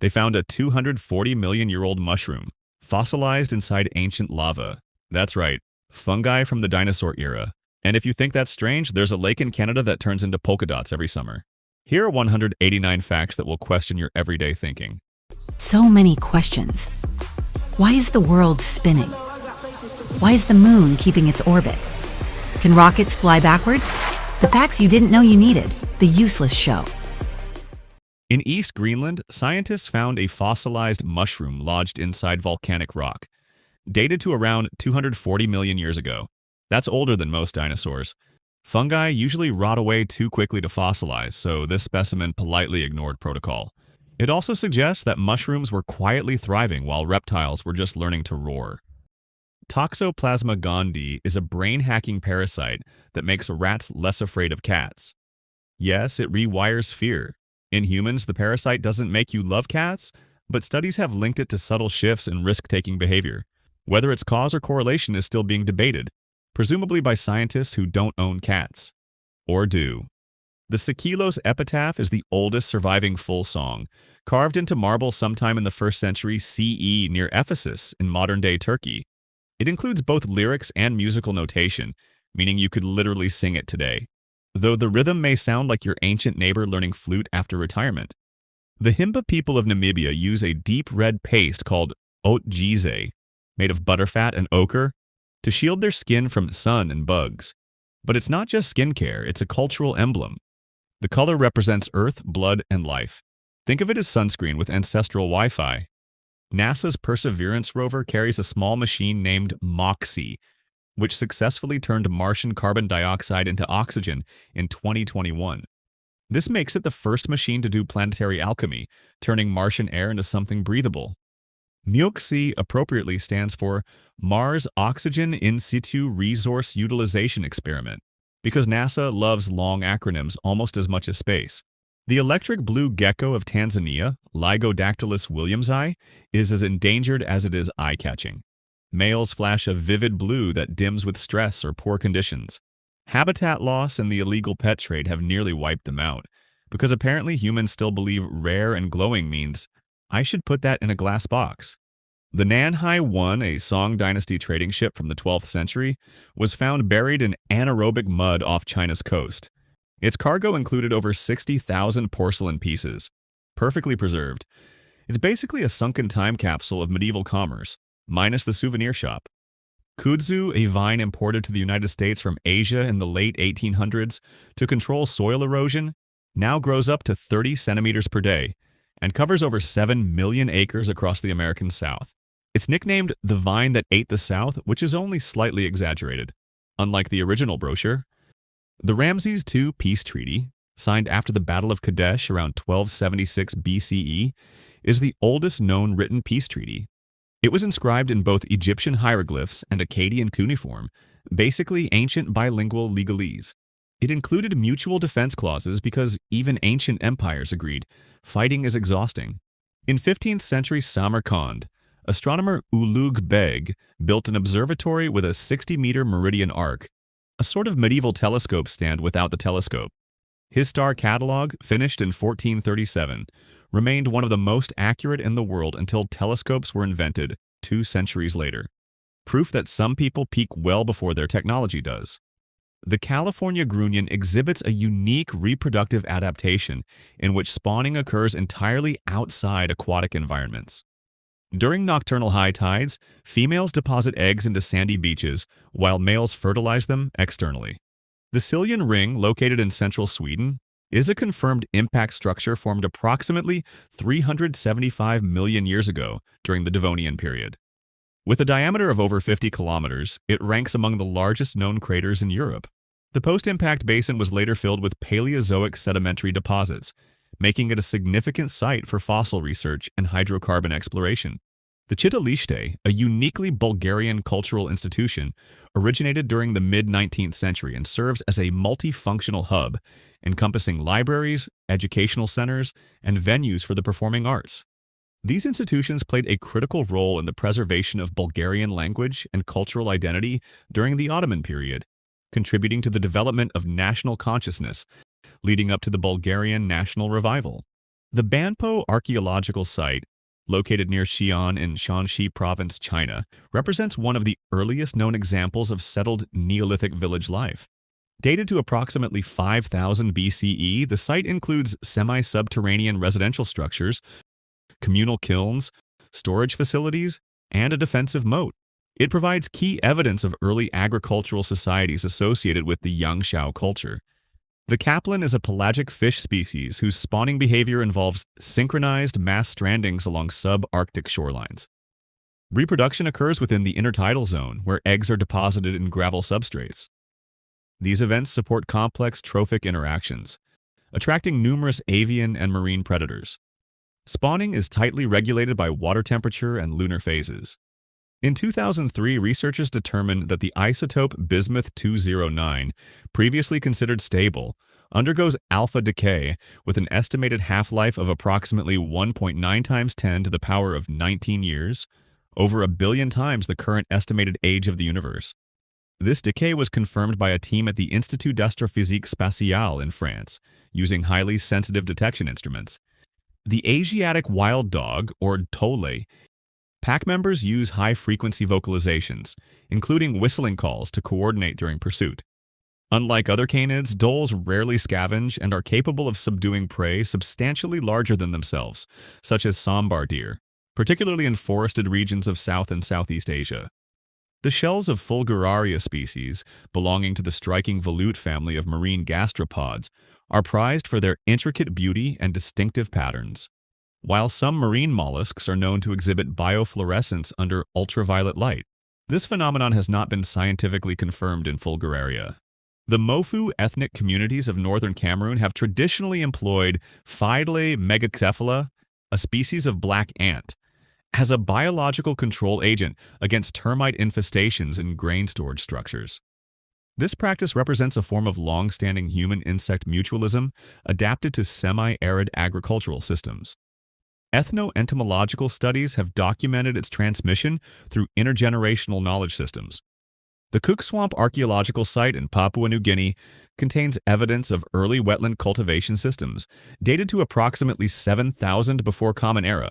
They found a 240-million-year-old mushroom, fossilized inside ancient lava. That's right, fungi from the dinosaur era. And if you think that's strange, there's a lake in Canada that turns into polka dots every summer. Here are 189 facts that will question your everyday thinking. So many questions. Why is the world spinning? Why is the moon keeping its orbit? Can rockets fly backwards? The facts you didn't know you needed. The Useless Show. In East Greenland, scientists found a fossilized mushroom lodged inside volcanic rock, dated to around 240 million years ago. That's older than most dinosaurs. Fungi usually rot away too quickly to fossilize, so this specimen politely ignored protocol. It also suggests that mushrooms were quietly thriving while reptiles were just learning to roar. Toxoplasma gondii is a brain-hacking parasite that makes rats less afraid of cats. Yes, it rewires fear. In humans, the parasite doesn't make you love cats, but studies have linked it to subtle shifts in risk-taking behavior. Whether its cause or correlation is still being debated, presumably by scientists who don't own cats. Or do. The Sikilos epitaph is the oldest surviving full song, carved into marble sometime in the 1st century CE near Ephesus in modern-day Turkey. It includes both lyrics and musical notation, meaning you could literally sing it today, though the rhythm may sound like your ancient neighbor learning flute after retirement. The Himba people of Namibia use a deep red paste called oddities, made of butterfat and ochre, to shield their skin from sun and bugs. But it's not just skincare, it's a cultural emblem. The color represents earth, blood, and life. Think of it as sunscreen with ancestral Wi-Fi. NASA's Perseverance rover carries a small machine named MOXIE, which successfully turned Martian carbon dioxide into oxygen in 2021. This makes it the first machine to do planetary alchemy, turning Martian air into something breathable. MOXIE appropriately stands for Mars Oxygen In Situ Resource Utilization Experiment, because NASA loves long acronyms almost as much as space. The electric blue gecko of Tanzania, Lygodactylus williamsi, is as endangered as it is eye-catching. Males flash a vivid blue that dims with stress or poor conditions. Habitat loss and the illegal pet trade have nearly wiped them out, because apparently humans still believe rare and glowing means, I should put that in a glass box. The Nanhai 1, a Song Dynasty trading ship from the 12th century, was found buried in anaerobic mud off China's coast. Its cargo included over 60,000 porcelain pieces, perfectly preserved. It's basically a sunken time capsule of medieval commerce, minus the souvenir shop. Kudzu, a vine imported to the United States from Asia in the late 1800s to control soil erosion, now grows up to 30 centimeters per day and covers over 7 million acres across the American South. It's nicknamed the vine that ate the South, which is only slightly exaggerated. Unlike the original brochure, the Ramses II Peace Treaty, signed after the Battle of Kadesh around 1276 BCE, is the oldest known written peace treaty. It was inscribed in both Egyptian hieroglyphs and Akkadian cuneiform, basically ancient bilingual legalese. It included mutual defense clauses because even ancient empires agreed fighting is exhausting. In 15th century Samarkand, astronomer Ulugh Beg built an observatory with a 60-meter meridian arc, a sort of medieval telescope stand without the telescope. His star catalog, finished in 1437, remained one of the most accurate in the world until telescopes were invented 2 centuries later. Proof that some people peak well before their technology does. The California grunion exhibits a unique reproductive adaptation in which spawning occurs entirely outside aquatic environments. During nocturnal high tides, females deposit eggs into sandy beaches while males fertilize them externally. The Siljan Ring, located in central Sweden, is a confirmed impact structure formed approximately 375 million years ago during the Devonian period. With a diameter of over 50 kilometers, it ranks among the largest known craters in Europe. The post-impact basin was later filled with Paleozoic sedimentary deposits, making it a significant site for fossil research and hydrocarbon exploration. The Chitaliște, a uniquely Bulgarian cultural institution, originated during the mid-19th century and serves as a multifunctional hub, encompassing libraries, educational centers, and venues for the performing arts. These institutions played a critical role in the preservation of Bulgarian language and cultural identity during the Ottoman period, contributing to the development of national consciousness leading up to the Bulgarian national revival. The Banpo archaeological site, located near Xi'an in Shanxi Province, China, represents one of the earliest known examples of settled Neolithic village life. Dated to approximately 5000 BCE, the site includes semi-subterranean residential structures, communal kilns, storage facilities, and a defensive moat. It provides key evidence of early agricultural societies associated with the Yangshao culture. The capelin is a pelagic fish species whose spawning behavior involves synchronized mass strandings along subarctic shorelines. Reproduction occurs within the intertidal zone, where eggs are deposited in gravel substrates. These events support complex trophic interactions, attracting numerous avian and marine predators. Spawning is tightly regulated by water temperature and lunar phases. In 2003, researchers determined that the isotope bismuth-209, previously considered stable, undergoes alpha decay with an estimated half-life of approximately 1.9 times 10 to the power of 19 years, over a billion times the current estimated age of the universe. This decay was confirmed by a team at the Institut d'Astrophysique Spatiale in France, using highly sensitive detection instruments. The Asiatic wild dog, or tole, pack members use high-frequency vocalizations, including whistling calls to coordinate during pursuit. Unlike other canids, dholes rarely scavenge and are capable of subduing prey substantially larger than themselves, such as sambar deer, particularly in forested regions of South and Southeast Asia. The shells of Fulguraria species, belonging to the striking volute family of marine gastropods, are prized for their intricate beauty and distinctive patterns. While some marine mollusks are known to exhibit biofluorescence under ultraviolet light, this phenomenon has not been scientifically confirmed in Fulguraria. The Mofu ethnic communities of northern Cameroon have traditionally employed Phylae megacephala, a species of black ant, as a biological control agent against termite infestations in grain storage structures. This practice represents a form of long-standing human-insect mutualism adapted to semi-arid agricultural systems. Ethno-entomological studies have documented its transmission through intergenerational knowledge systems. The Cook Swamp archaeological site in Papua New Guinea contains evidence of early wetland cultivation systems, dated to approximately 7000 before Common Era.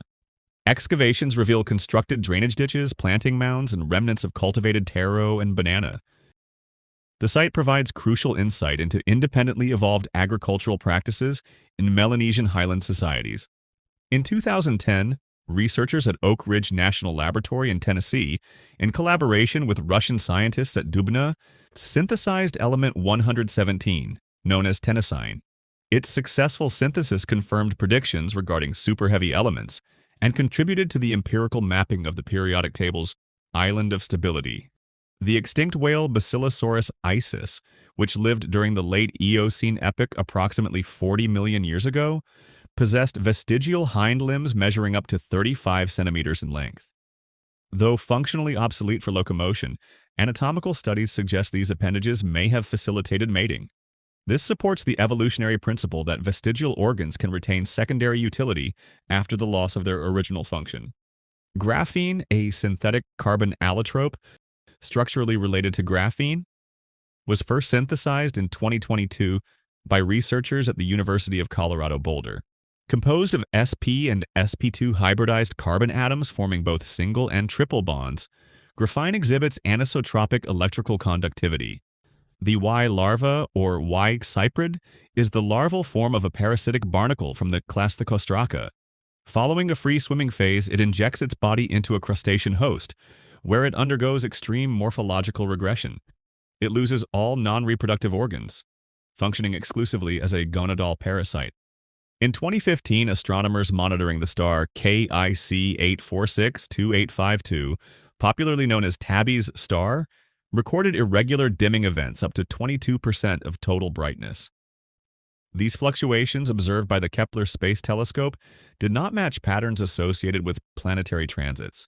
Excavations reveal constructed drainage ditches, planting mounds, and remnants of cultivated taro and banana. The site provides crucial insight into independently evolved agricultural practices in Melanesian highland societies. In 2010, researchers at Oak Ridge National Laboratory in Tennessee, in collaboration with Russian scientists at Dubna, synthesized element 117, known as tennessine. Its successful synthesis confirmed predictions regarding superheavy elements and contributed to the empirical mapping of the periodic table's island of stability. The extinct whale Basilosaurus isis, which lived during the late Eocene epoch approximately 40 million years ago, possessed vestigial hind limbs measuring up to 35 centimeters in length. Though functionally obsolete for locomotion, anatomical studies suggest these appendages may have facilitated mating. This supports the evolutionary principle that vestigial organs can retain secondary utility after the loss of their original function. Graphene, a synthetic carbon allotrope, structurally related to graphene, was first synthesized in 2022 by researchers at the University of Colorado Boulder. Composed of sp and sp2 hybridized carbon atoms forming both single and triple bonds, graphene exhibits anisotropic electrical conductivity. The Y larva, or Y cyprid, is the larval form of a parasitic barnacle from the class Thacostraca. Following a free-swimming phase, it injects its body into a crustacean host, where it undergoes extreme morphological regression. It loses all non-reproductive organs, functioning exclusively as a gonadal parasite. In 2015, astronomers monitoring the star KIC 8462852, popularly known as Tabby's star, recorded irregular dimming events up to 22% of total brightness. These fluctuations observed by the Kepler Space Telescope did not match patterns associated with planetary transits.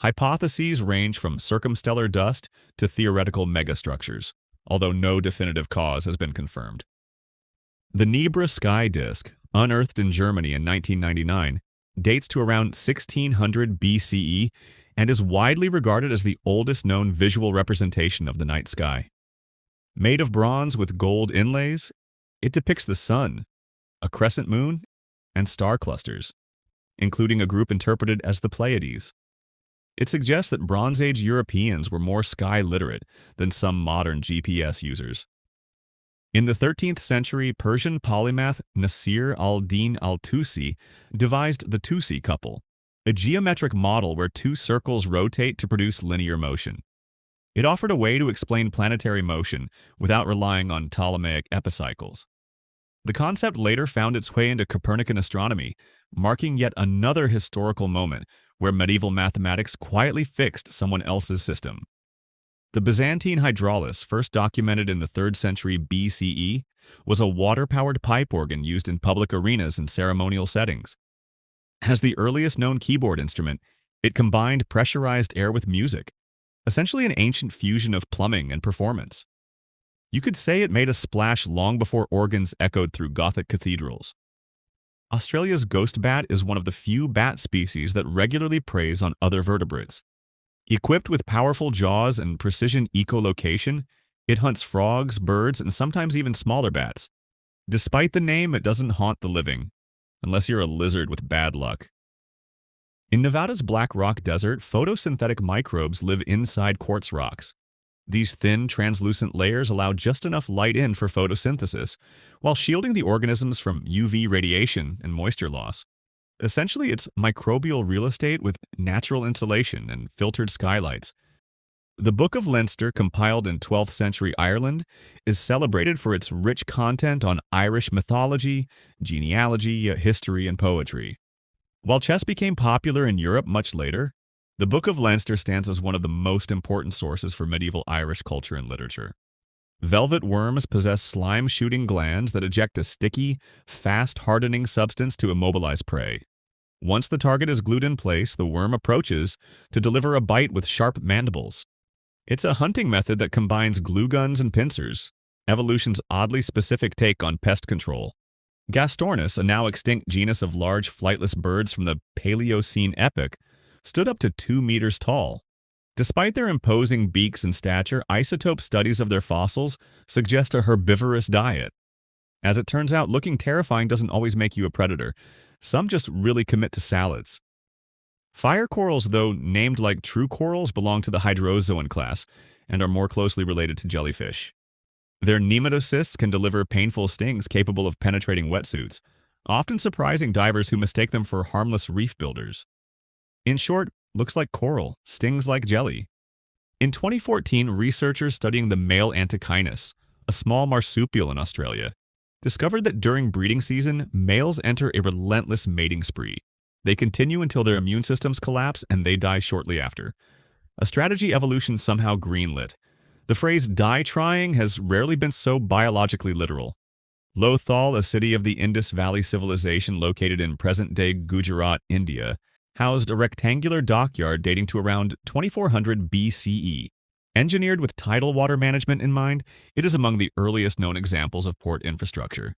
Hypotheses range from circumstellar dust to theoretical megastructures, although no definitive cause has been confirmed. The Nebra sky disk, unearthed in Germany in 1999, dates to around 1600 BCE and is widely regarded as the oldest known visual representation of the night sky. Made of bronze with gold inlays, it depicts the sun, a crescent moon, and star clusters, including a group interpreted as the Pleiades. It suggests that Bronze Age Europeans were more sky literate than some modern GPS users. In the 13th century, Persian polymath Nasir al-Din al-Tusi devised the Tusi couple, a geometric model where two circles rotate to produce linear motion. It offered a way to explain planetary motion without relying on Ptolemaic epicycles. The concept later found its way into Copernican astronomy, marking yet another historical moment where medieval mathematics quietly fixed someone else's system. The Byzantine hydraulis, first documented in the 3rd century BCE, was a water-powered pipe organ used in public arenas and ceremonial settings. As the earliest known keyboard instrument, it combined pressurized air with music, essentially an ancient fusion of plumbing and performance. You could say it made a splash long before organs echoed through Gothic cathedrals. Australia's ghost bat is one of the few bat species that regularly preys on other vertebrates. Equipped with powerful jaws and precision echolocation, it hunts frogs, birds, and sometimes even smaller bats. Despite the name, it doesn't haunt the living, unless you're a lizard with bad luck. In Nevada's Black Rock Desert, photosynthetic microbes live inside quartz rocks. These thin, translucent layers allow just enough light in for photosynthesis, while shielding the organisms from UV radiation and moisture loss. Essentially, it's microbial real estate with natural insulation and filtered skylights. The Book of Leinster, compiled in 12th century Ireland, is celebrated for its rich content on Irish mythology, genealogy, history, and poetry. While chess became popular in Europe much later, the Book of Leinster stands as one of the most important sources for medieval Irish culture and literature. Velvet worms possess slime-shooting glands that eject a sticky, fast-hardening substance to immobilize prey. Once the target is glued in place, the worm approaches to deliver a bite with sharp mandibles. It's a hunting method that combines glue guns and pincers, evolution's oddly specific take on pest control. Gastornis, a now extinct genus of large flightless birds from the Paleocene epoch, stood up to 2 meters tall. Despite their imposing beaks and stature, isotope studies of their fossils suggest a herbivorous diet. As it turns out, looking terrifying doesn't always make you a predator. Some just really commit to salads. Fire corals, though named like true corals, belong to the hydrozoan class and are more closely related to jellyfish. Their nematocysts can deliver painful stings capable of penetrating wetsuits, often surprising divers who mistake them for harmless reef builders. In short, looks like coral, stings like jelly. In 2014, researchers studying the male Antechinus, a small marsupial in Australia, discovered that during breeding season, males enter a relentless mating spree. They continue until their immune systems collapse and they die shortly after. A strategy evolution somehow greenlit. The phrase "die trying" has rarely been so biologically literal. Lothal, a city of the Indus Valley civilization located in present-day Gujarat, India, housed a rectangular dockyard dating to around 2400 BCE. Engineered with tidal water management in mind, it is among the earliest known examples of port infrastructure.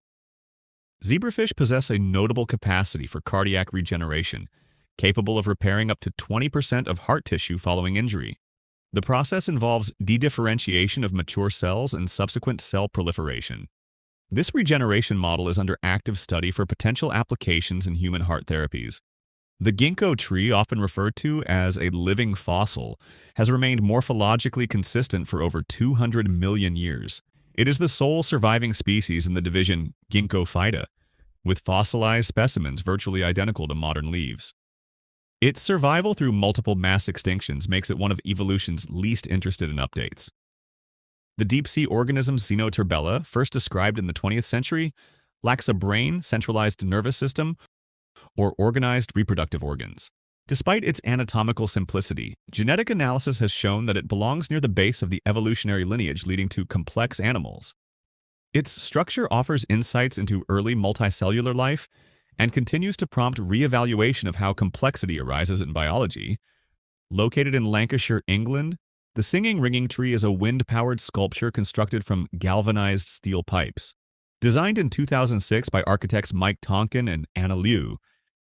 Zebrafish possess a notable capacity for cardiac regeneration, capable of repairing up to 20% of heart tissue following injury. The process involves dedifferentiation of mature cells and subsequent cell proliferation. This regeneration model is under active study for potential applications in human heart therapies. The ginkgo tree, often referred to as a living fossil, has remained morphologically consistent for over 200 million years. It is the sole surviving species in the division Ginkgophyta, with fossilized specimens virtually identical to modern leaves. Its survival through multiple mass extinctions makes it one of evolution's least interested in updates. The deep-sea organism Xenoturbella, first described in the 20th century, lacks a brain, centralized nervous system, or organized reproductive organs. Despite its anatomical simplicity, genetic analysis has shown that it belongs near the base of the evolutionary lineage leading to complex animals. Its structure offers insights into early multicellular life and continues to prompt re-evaluation of how complexity arises in biology. Located in Lancashire, England, the Singing Ringing Tree is a wind-powered sculpture constructed from galvanized steel pipes. Designed in 2006 by architects Mike Tonkin and Anna Liu,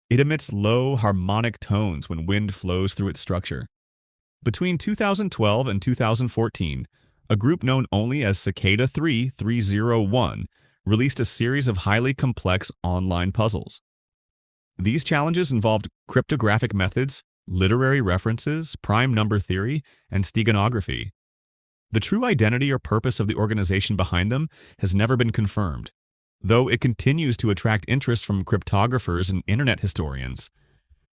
it emits low, harmonic tones when wind flows through its structure. Between 2012 and 2014, a group known only as Cicada 3301 released a series of highly complex online puzzles. These challenges involved cryptographic methods, literary references, prime number theory, and steganography. The true identity or purpose of the organization behind them has never been confirmed, though it continues to attract interest from cryptographers and internet historians.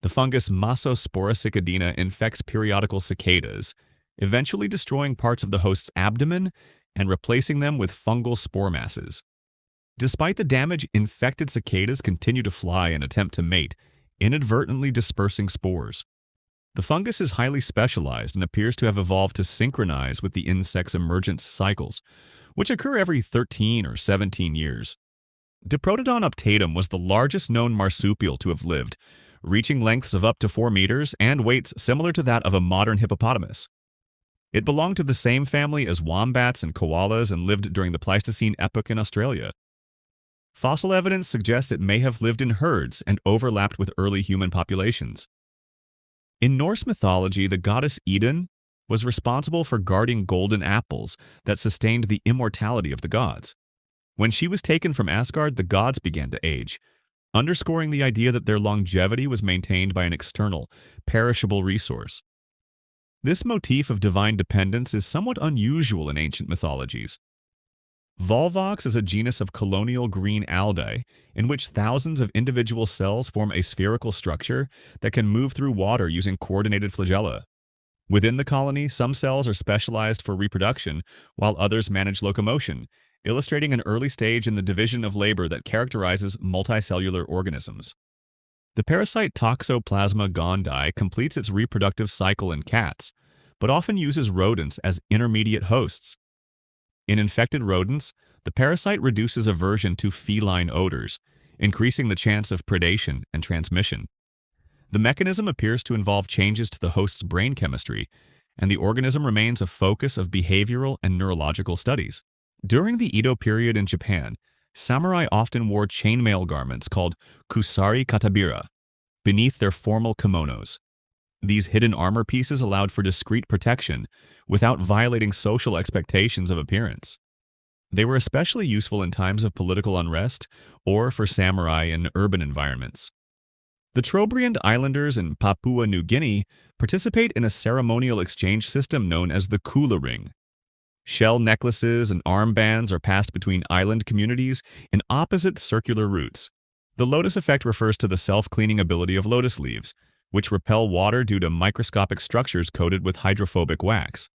The fungus Massospora cicadina infects periodical cicadas, eventually destroying parts of the host's abdomen and replacing them with fungal spore masses. Despite the damage, infected cicadas continue to fly and attempt to mate, inadvertently dispersing spores. The fungus is highly specialized and appears to have evolved to synchronize with the insect's emergence cycles, which occur every 13 or 17 years. Diprotodon uptatum was the largest known marsupial to have lived, reaching lengths of up to 4 meters and weights similar to that of a modern hippopotamus. It belonged to the same family as wombats and koalas and lived during the Pleistocene epoch in Australia. Fossil evidence suggests it may have lived in herds and overlapped with early human populations. In Norse mythology, the goddess Idun was responsible for guarding golden apples that sustained the immortality of the gods. When she was taken from Asgard, the gods began to age, underscoring the idea that their longevity was maintained by an external, perishable resource. This motif of divine dependence is somewhat unusual in ancient mythologies. Volvox is a genus of colonial green algae in which thousands of individual cells form a spherical structure that can move through water using coordinated flagella. Within the colony, some cells are specialized for reproduction, while others manage locomotion, illustrating an early stage in the division of labor that characterizes multicellular organisms. The parasite Toxoplasma gondii completes its reproductive cycle in cats, but often uses rodents as intermediate hosts. In infected rodents, the parasite reduces aversion to feline odors, increasing the chance of predation and transmission. The mechanism appears to involve changes to the host's brain chemistry, and the organism remains a focus of behavioral and neurological studies. During the Edo period in Japan, samurai often wore chainmail garments called kusari katabira beneath their formal kimonos. These hidden armor pieces allowed for discreet protection without violating social expectations of appearance. They were especially useful in times of political unrest or for samurai in urban environments. The Trobriand Islanders in Papua New Guinea participate in a ceremonial exchange system known as the Kula Ring. Shell necklaces and armbands are passed between island communities in opposite circular routes. The lotus effect refers to the self-cleaning ability of lotus leaves, which repel water due to microscopic structures coated with hydrophobic wax.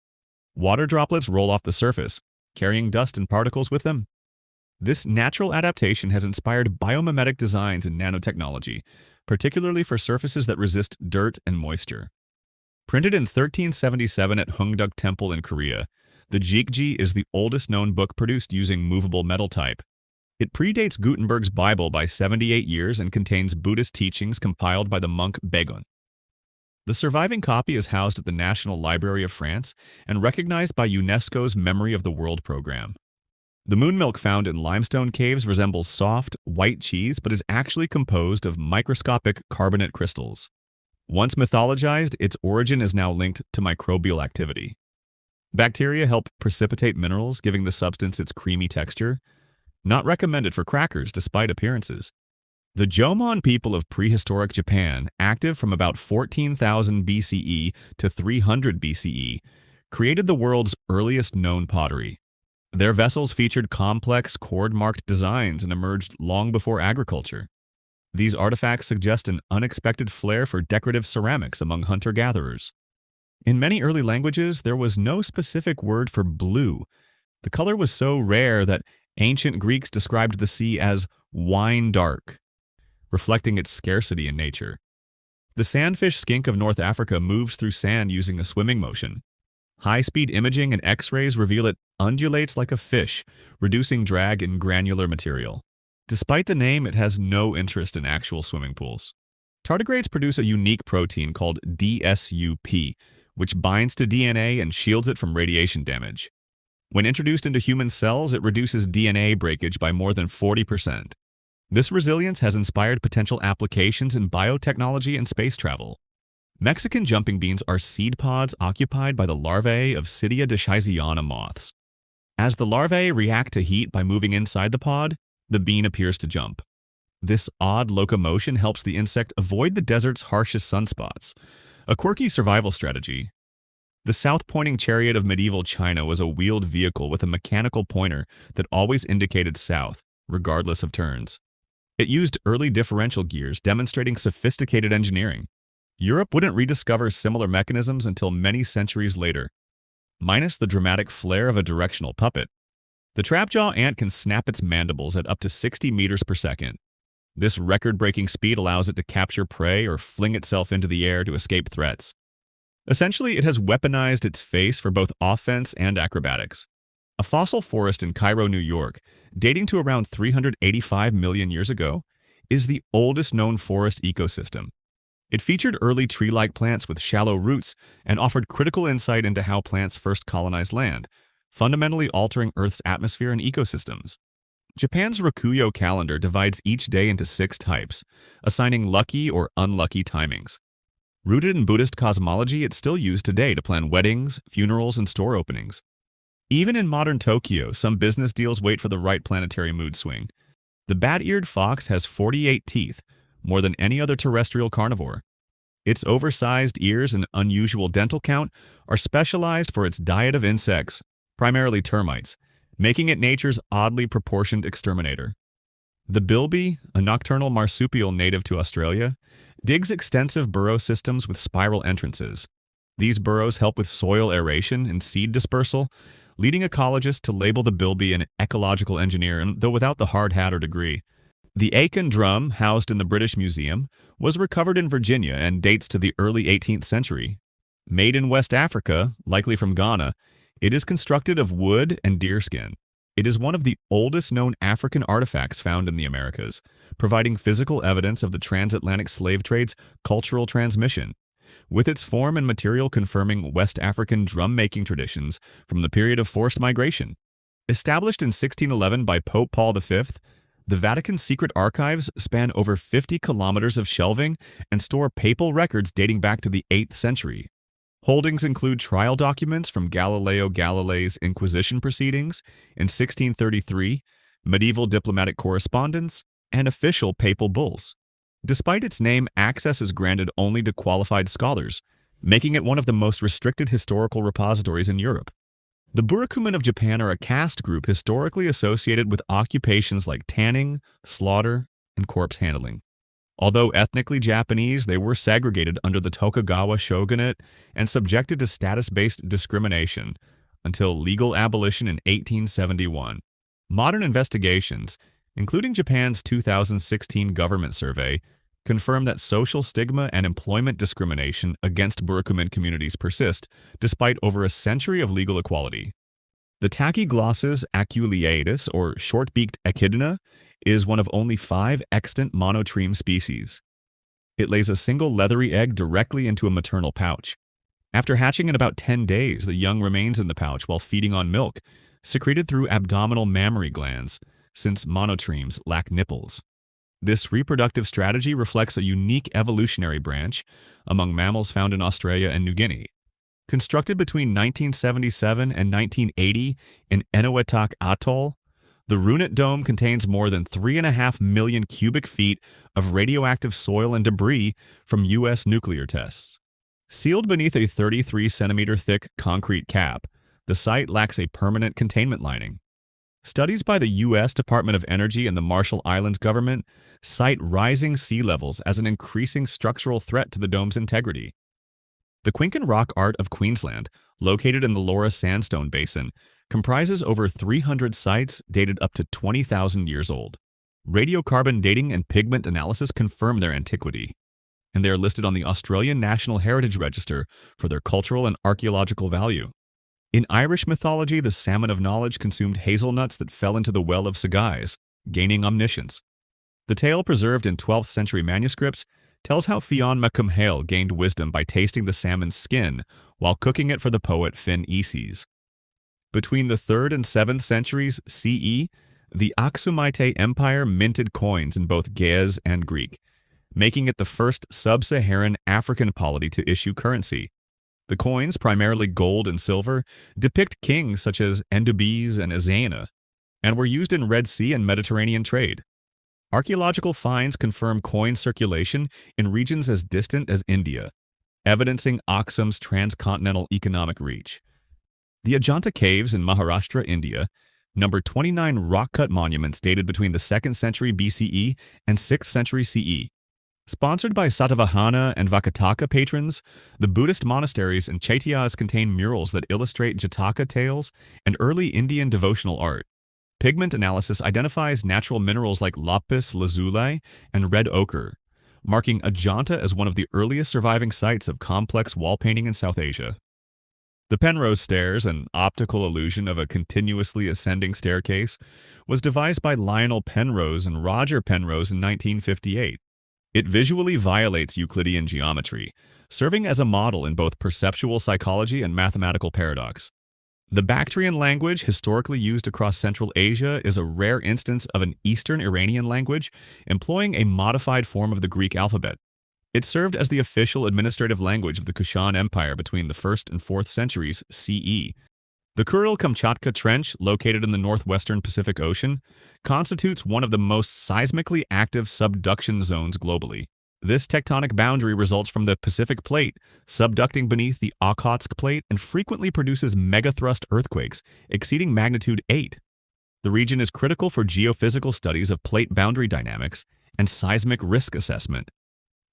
Water droplets roll off the surface, carrying dust and particles with them. This natural adaptation has inspired biomimetic designs in nanotechnology, particularly for surfaces that resist dirt and moisture. Printed in 1377 at Hungduk Temple in Korea, the Jikji is the oldest known book produced using movable metal type. It predates Gutenberg's Bible by 78 years and contains Buddhist teachings compiled by the monk Begon. The surviving copy is housed at the National Library of France and recognized by UNESCO's Memory of the World program. The moon milk found in limestone caves resembles soft, white cheese but is actually composed of microscopic carbonate crystals. Once mythologized, its origin is now linked to microbial activity. Bacteria help precipitate minerals, giving the substance its creamy texture. Not recommended for crackers despite appearances. The Jomon people of prehistoric Japan, active from about 14,000 BCE to 300 BCE, created the world's earliest known pottery. Their vessels featured complex, cord-marked designs and emerged long before agriculture. These artifacts suggest an unexpected flair for decorative ceramics among hunter-gatherers. In many early languages, there was no specific word for blue. The color was so rare that ancient Greeks described the sea as wine dark, reflecting its scarcity in nature. The sandfish skink of North Africa moves through sand using a swimming motion. High-speed imaging and X-rays reveal it undulates like a fish, reducing drag in granular material. Despite the name, it has no interest in actual swimming pools. Tardigrades produce a unique protein called DSUP, which binds to DNA and shields it from radiation damage. When introduced into human cells, it reduces DNA breakage by more than 40%. This resilience has inspired potential applications in biotechnology and space travel. Mexican jumping beans are seed pods occupied by the larvae of Cydia deschizziana moths. As the larvae react to heat by moving inside the pod, the bean appears to jump. This odd locomotion helps the insect avoid the desert's harshest sunspots, a quirky survival strategy. The south-pointing chariot of medieval China was a wheeled vehicle with a mechanical pointer that always indicated south, regardless of turns. It used early differential gears, demonstrating sophisticated engineering. Europe wouldn't rediscover similar mechanisms until many centuries later. Minus the dramatic flair of a directional puppet, the trapjaw ant can snap its mandibles at up to 60 meters per second. This record-breaking speed allows it to capture prey or fling itself into the air to escape threats. Essentially, it has weaponized its face for both offense and acrobatics. A fossil forest in Cairo, New York, dating to around 385 million years ago, is the oldest known forest ecosystem. It featured early tree-like plants with shallow roots and offered critical insight into how plants first colonized land, fundamentally altering Earth's atmosphere and ecosystems. Japan's Rakuyo calendar divides each day into 6 types, assigning lucky or unlucky timings. Rooted in Buddhist cosmology, it's still used today to plan weddings, funerals, and store openings. Even in modern Tokyo, some business deals wait for the right planetary mood swing. The bat-eared fox has 48 teeth, more than any other terrestrial carnivore. Its oversized ears and unusual dental count are specialized for its diet of insects, primarily termites, making it nature's oddly proportioned exterminator. The bilby, a nocturnal marsupial native to Australia, digs extensive burrow systems with spiral entrances. These burrows help with soil aeration and seed dispersal, leading ecologists to label the bilby an ecological engineer, though without the hard hat or degree. The Aiken drum, housed in the British Museum, was recovered in Virginia and dates to the early 18th century. Made in West Africa, likely from Ghana, it is constructed of wood and deerskin. It is one of the oldest known African artifacts found in the Americas, providing physical evidence of the transatlantic slave trade's cultural transmission, with its form and material confirming West African drum-making traditions from the period of forced migration. Established in 1611 by Pope Paul V, the Vatican's secret archives span over 50 kilometers of shelving and store papal records dating back to the 8th century. Holdings include trial documents from Galileo Galilei's Inquisition proceedings in 1633, medieval diplomatic correspondence, and official papal bulls. Despite its name, access is granted only to qualified scholars, making it one of the most restricted historical repositories in Europe. The Burakumin of Japan are a caste group historically associated with occupations like tanning, slaughter, and corpse handling. Although ethnically Japanese, they were segregated under the Tokugawa shogunate and subjected to status-based discrimination until legal abolition in 1871. Modern investigations, including Japan's 2016 government survey, confirm that social stigma and employment discrimination against Burakumin communities persist, despite over a century of legal equality. The Tachyglossus aculeatus, or short-beaked echidna, is one of only 5 extant monotreme species. It lays a single leathery egg directly into a maternal pouch. After hatching in about 10 days, the young remains in the pouch while feeding on milk, secreted through abdominal mammary glands, since monotremes lack nipples. This reproductive strategy reflects a unique evolutionary branch among mammals found in Australia and New Guinea. Constructed between 1977 and 1980 in Enewetak Atoll, the Runit Dome contains more than 3.5 million cubic feet of radioactive soil and debris from U.S. nuclear tests. Sealed beneath a 33-centimeter thick concrete cap, the site lacks a permanent containment lining. Studies by the U.S. Department of Energy and the Marshall Islands government cite rising sea levels as an increasing structural threat to the dome's integrity. The Quincan Rock Art of Queensland, located in the Laura Sandstone Basin, comprises over 300 sites dated up to 20,000 years old. Radiocarbon dating and pigment analysis confirm their antiquity, and they are listed on the Australian National Heritage Register for their cultural and archaeological value. In Irish mythology, the salmon of knowledge consumed hazelnuts that fell into the well of Sagais, gaining omniscience. The tale, preserved in 12th century manuscripts, tells how Fionn Macumhale gained wisdom by tasting the salmon's skin while cooking it for the poet Finn Eses. Between the 3rd and 7th centuries CE, the Aksumite Empire minted coins in both Ge'ez and Greek, making it the first sub-Saharan African polity to issue currency. The coins, primarily gold and silver, depict kings such as Endubes and Ezana, and were used in Red Sea and Mediterranean trade. Archaeological finds confirm coin circulation in regions as distant as India, evidencing Aksum's transcontinental economic reach. The Ajanta Caves in Maharashtra, India, number 29 rock-cut monuments dated between the 2nd century BCE and 6th century CE. Sponsored by Satavahana and Vakataka patrons, the Buddhist monasteries and chaityas contain murals that illustrate Jataka tales and early Indian devotional art. Pigment analysis identifies natural minerals like lapis lazuli and red ochre, marking Ajanta as one of the earliest surviving sites of complex wall painting in South Asia. The Penrose Stairs, an optical illusion of a continuously ascending staircase, was devised by Lionel Penrose and Roger Penrose in 1958. It visually violates Euclidean geometry, serving as a model in both perceptual psychology and mathematical paradox. The Bactrian language, historically used across Central Asia, is a rare instance of an Eastern Iranian language employing a modified form of the Greek alphabet. It served as the official administrative language of the Kushan Empire between the 1st and 4th centuries CE. The Kuril-Kamchatka Trench, located in the northwestern Pacific Ocean, constitutes one of the most seismically active subduction zones globally. This tectonic boundary results from the Pacific Plate, subducting beneath the Okhotsk Plate and frequently produces megathrust earthquakes exceeding magnitude 8. The region is critical for geophysical studies of plate boundary dynamics and seismic risk assessment.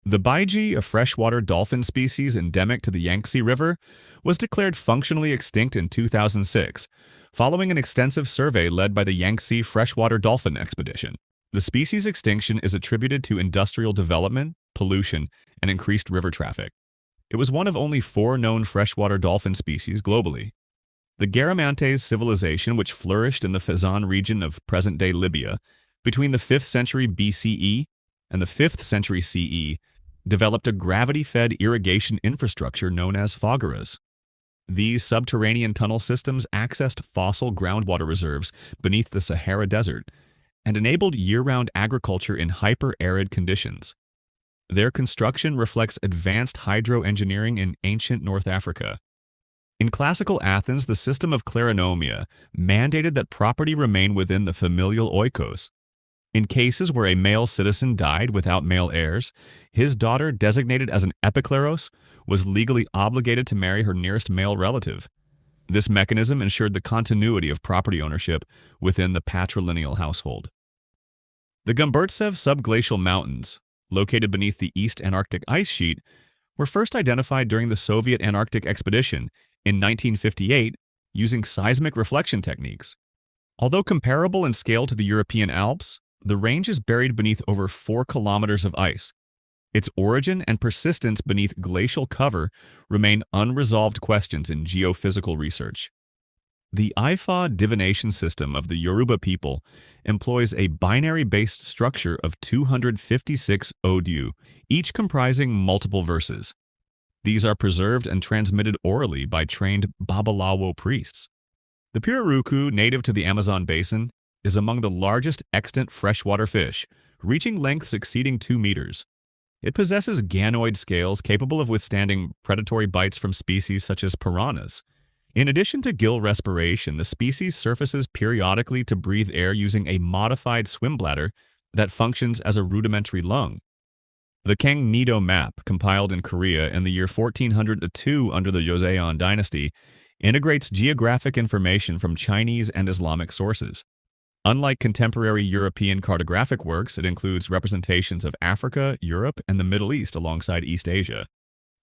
The baiji, a freshwater dolphin species endemic to the Yangtze River, was declared functionally extinct in 2006, following an extensive survey led by the Yangtze Freshwater Dolphin Expedition. The species extinction is attributed to industrial development, pollution, and increased river traffic. It was one of only 4 known freshwater dolphin species globally. The Garamantes civilization, which flourished in the Fezzan region of present-day Libya between the 5th century BCE and the 5th century CE, developed a gravity-fed irrigation infrastructure known as fogaras. These subterranean tunnel systems accessed fossil groundwater reserves beneath the Sahara Desert and enabled year-round agriculture in hyper-arid conditions. Their construction reflects advanced hydroengineering in ancient North Africa. In classical Athens, the system of kleronomia mandated that property remain within the familial oikos. In cases where a male citizen died without male heirs, his daughter, designated as an epikleros, was legally obligated to marry her nearest male relative. This mechanism ensured the continuity of property ownership within the patrilineal household. The Gomburtsev subglacial mountains, located beneath the East Antarctic ice sheet, were first identified during the Soviet Antarctic expedition in 1958 using seismic reflection techniques. Although comparable in scale to the European Alps, the range is buried beneath over 4 kilometers of ice. Its origin and persistence beneath glacial cover remain unresolved questions in geophysical research. The Ifa divination system of the Yoruba people employs a binary-based structure of 256 odu, each comprising multiple verses. These are preserved and transmitted orally by trained Babalawo priests. The pirarucu, native to the Amazon basin, is among the largest extant freshwater fish, reaching lengths exceeding 2 meters. It possesses ganoid scales capable of withstanding predatory bites from species such as piranhas. In addition to gill respiration, the species surfaces periodically to breathe air using a modified swim bladder that functions as a rudimentary lung. The Kang-Nido map, compiled in Korea in the year 1402 under the Joseon dynasty, integrates geographic information from Chinese and Islamic sources. Unlike contemporary European cartographic works, it includes representations of Africa, Europe, and the Middle East alongside East Asia.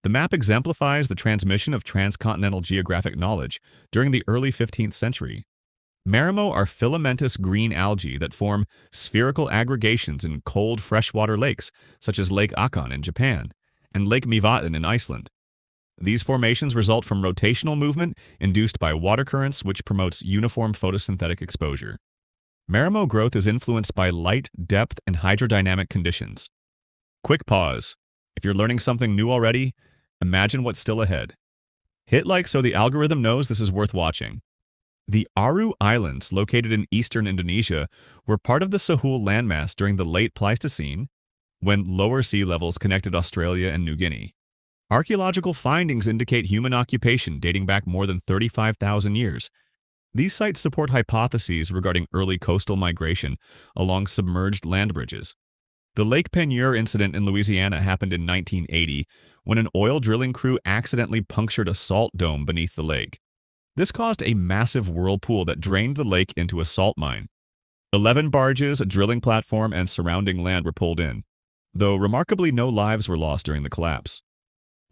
The map exemplifies the transmission of transcontinental geographic knowledge during the early 15th century. Marimo are filamentous green algae that form spherical aggregations in cold freshwater lakes, such as Lake Akan in Japan and Lake Mývatn in Iceland. These formations result from rotational movement induced by water currents, which promotes uniform photosynthetic exposure. Marimo growth is influenced by light, depth, and hydrodynamic conditions. Quick pause. If you're learning something new already, imagine what's still ahead. Hit like so the algorithm knows this is worth watching. The Aru Islands, located in eastern Indonesia, were part of the Sahul landmass during the late Pleistocene, when lower sea levels connected Australia and New Guinea. Archaeological findings indicate human occupation dating back more than 35,000 years. These sites support hypotheses regarding early coastal migration along submerged land bridges. The Lake Peigneur incident in Louisiana happened in 1980 when an oil drilling crew accidentally punctured a salt dome beneath the lake. This caused a massive whirlpool that drained the lake into a salt mine. 11 barges, a drilling platform, and surrounding land were pulled in, though remarkably no lives were lost during the collapse.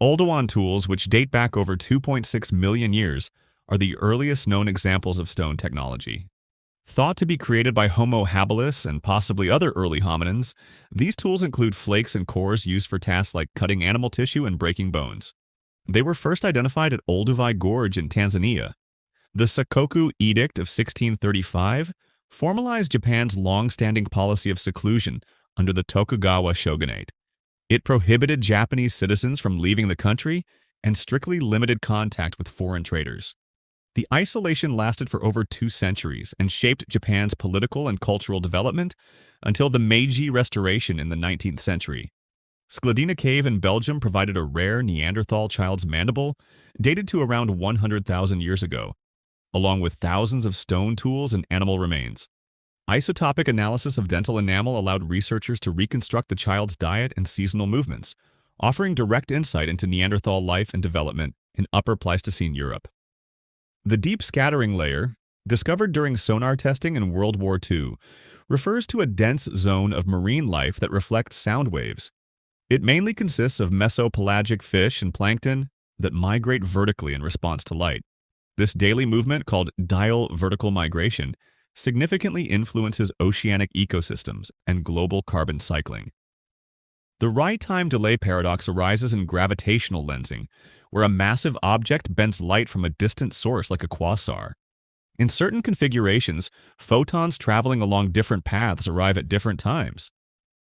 Oldowan tools, which date back over 2.6 million years, are the earliest known examples of stone technology. Thought to be created by Homo habilis and possibly other early hominins, these tools include flakes and cores used for tasks like cutting animal tissue and breaking bones. They were first identified at Olduvai Gorge in Tanzania. The Sakoku Edict of 1635 formalized Japan's long-standing policy of seclusion under the Tokugawa shogunate. It prohibited Japanese citizens from leaving the country and strictly limited contact with foreign traders. The isolation lasted for over 2 centuries and shaped Japan's political and cultural development until the Meiji Restoration in the 19th century. Skladina Cave in Belgium provided a rare Neanderthal child's mandible dated to around 100,000 years ago, along with thousands of stone tools and animal remains. Isotopic analysis of dental enamel allowed researchers to reconstruct the child's diet and seasonal movements, offering direct insight into Neanderthal life and development in Upper Pleistocene Europe. The deep scattering layer, discovered during sonar testing in World War II, refers to a dense zone of marine life that reflects sound waves. It mainly consists of mesopelagic fish and plankton that migrate vertically in response to light. This daily movement, called diel vertical migration, significantly influences oceanic ecosystems and global carbon cycling. The right time delay paradox arises in gravitational lensing, where a massive object bends light from a distant source like a quasar. In certain configurations, photons traveling along different paths arrive at different times.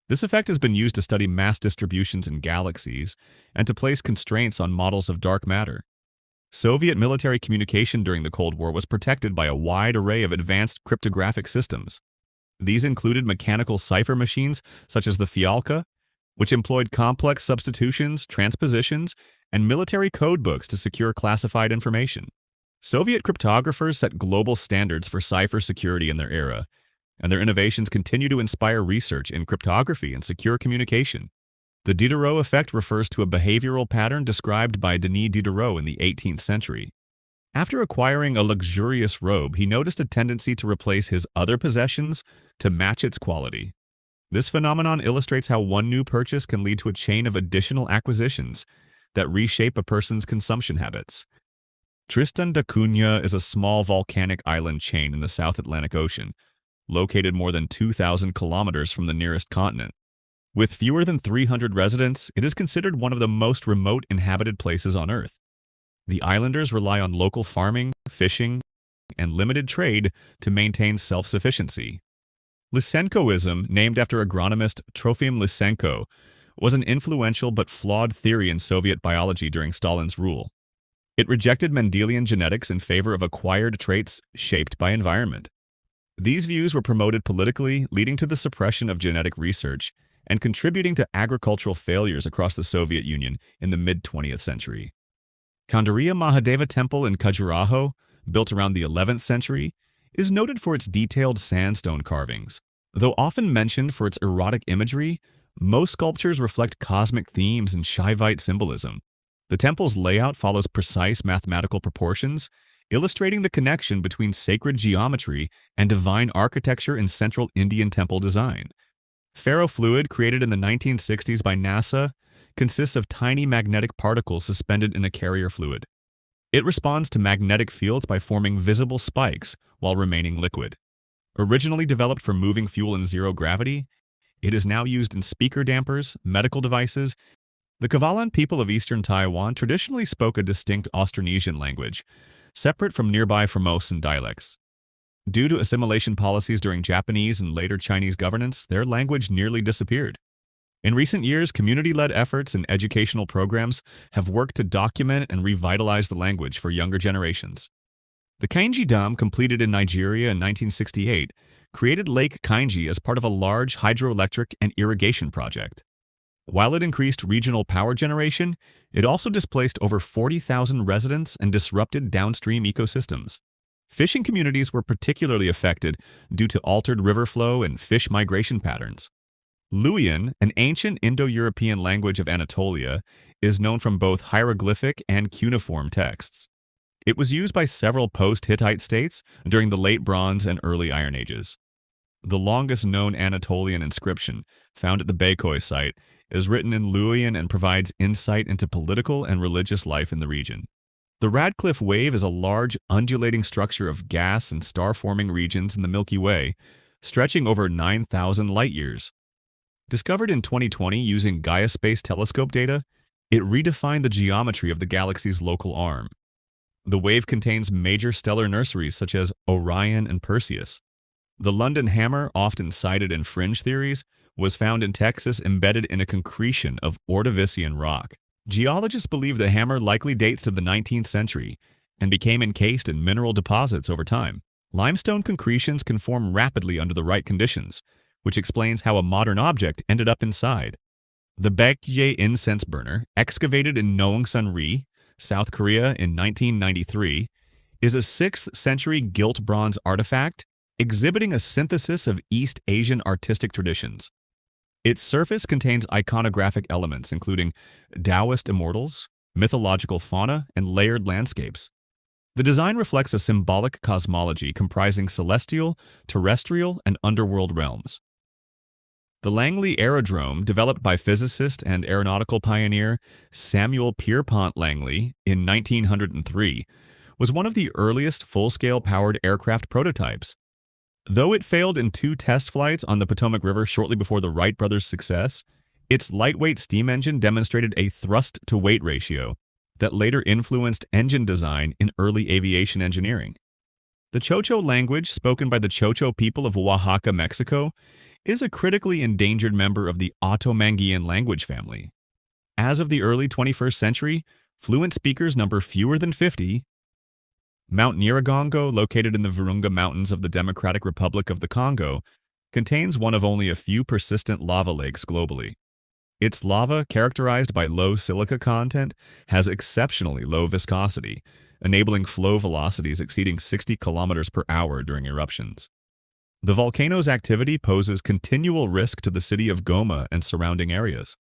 This effect has been used to study mass distributions in galaxies and to place constraints on models of dark matter. Soviet military communication during the Cold War was protected by a wide array of advanced cryptographic systems. These included mechanical cipher machines such as the Fialka, which employed complex substitutions, transpositions, and military codebooks to secure classified information. Soviet cryptographers set global standards for cipher security in their era, and their innovations continue to inspire research in cryptography and secure communication. The Diderot effect refers to a behavioral pattern described by Denis Diderot in the 18th century. After acquiring a luxurious robe, he noticed a tendency to replace his other possessions to match its quality. This phenomenon illustrates how one new purchase can lead to a chain of additional acquisitions that reshape a person's consumption habits. Tristan da Cunha is a small volcanic island chain in the South Atlantic Ocean, located more than 2,000 kilometers from the nearest continent. With fewer than 300 residents, it is considered one of the most remote inhabited places on Earth. The islanders rely on local farming, fishing, and limited trade to maintain self-sufficiency. Lysenkoism, named after agronomist Trofim Lysenko, was an influential but flawed theory in Soviet biology during Stalin's rule. It rejected Mendelian genetics in favor of acquired traits shaped by environment. These views were promoted politically, leading to the suppression of genetic research and contributing to agricultural failures across the Soviet Union in the mid-20th century. Kandariya Mahadeva Temple in Khajuraho, built around the 11th century, is noted for its detailed sandstone carvings. Though often mentioned for its erotic imagery, most sculptures reflect cosmic themes and Shaivite symbolism. The temple's layout follows precise mathematical proportions, illustrating the connection between sacred geometry and divine architecture in central Indian temple design. Ferrofluid, created in the 1960s by NASA, consists of tiny magnetic particles suspended in a carrier fluid. It responds to magnetic fields by forming visible spikes while remaining liquid. Originally developed for moving fuel in zero gravity, it is now used in speaker dampers, medical devices. The Kavalan people of eastern Taiwan traditionally spoke a distinct Austronesian language, separate from nearby Formosan dialects. Due to assimilation policies during Japanese and later Chinese governance, their language nearly disappeared. In recent years, community-led efforts and educational programs have worked to document and revitalize the language for younger generations. The Kainji Dam, completed in Nigeria in 1968, created Lake Kainji as part of a large hydroelectric and irrigation project. While it increased regional power generation, it also displaced over 40,000 residents and disrupted downstream ecosystems. Fishing communities were particularly affected due to altered river flow and fish migration patterns. Luwian, an ancient Indo-European language of Anatolia, is known from both hieroglyphic and cuneiform texts. It was used by several post-Hittite states during the Late Bronze and Early Iron Ages. The longest known Anatolian inscription, found at the Bekoy site, is written in Luwian and provides insight into political and religious life in the region. The Radcliffe Wave is a large, undulating structure of gas and star-forming regions in the Milky Way, stretching over 9,000 light-years. Discovered in 2020 using Gaia Space Telescope data, it redefined the geometry of the galaxy's local arm. The wave contains major stellar nurseries such as Orion and Perseus. The London Hammer, often cited in fringe theories, was found in Texas embedded in a concretion of Ordovician rock. Geologists believe the hammer likely dates to the 19th century and became encased in mineral deposits over time. Limestone concretions can form rapidly under the right conditions, which explains how a modern object ended up inside. The Baekje incense burner, excavated in Nongsan-ri, South Korea in 1993, is a 6th century gilt bronze artifact exhibiting a synthesis of East Asian artistic traditions. Its surface contains iconographic elements including Taoist immortals, mythological fauna, and layered landscapes. The design reflects a symbolic cosmology comprising celestial, terrestrial, and underworld realms. The Langley Aerodrome, developed by physicist and aeronautical pioneer Samuel Pierpont Langley in 1903, was one of the earliest full-scale powered aircraft prototypes. Though it failed in 2 test flights on the Potomac River shortly before the Wright brothers' success, its lightweight steam engine demonstrated a thrust-to-weight ratio that later influenced engine design in early aviation engineering. The Chocho language, spoken by the Chocho people of Oaxaca, Mexico, is a critically endangered member of the Otomanguean language family. As of the early 21st century, fluent speakers number fewer than 50. Mount Nyiragongo, located in the Virunga Mountains of the Democratic Republic of the Congo, contains one of only a few persistent lava lakes globally. Its lava, characterized by low silica content, has exceptionally low viscosity, enabling flow velocities exceeding 60 kilometers per hour during eruptions. The volcano's activity poses continual risk to the city of Goma and surrounding areas.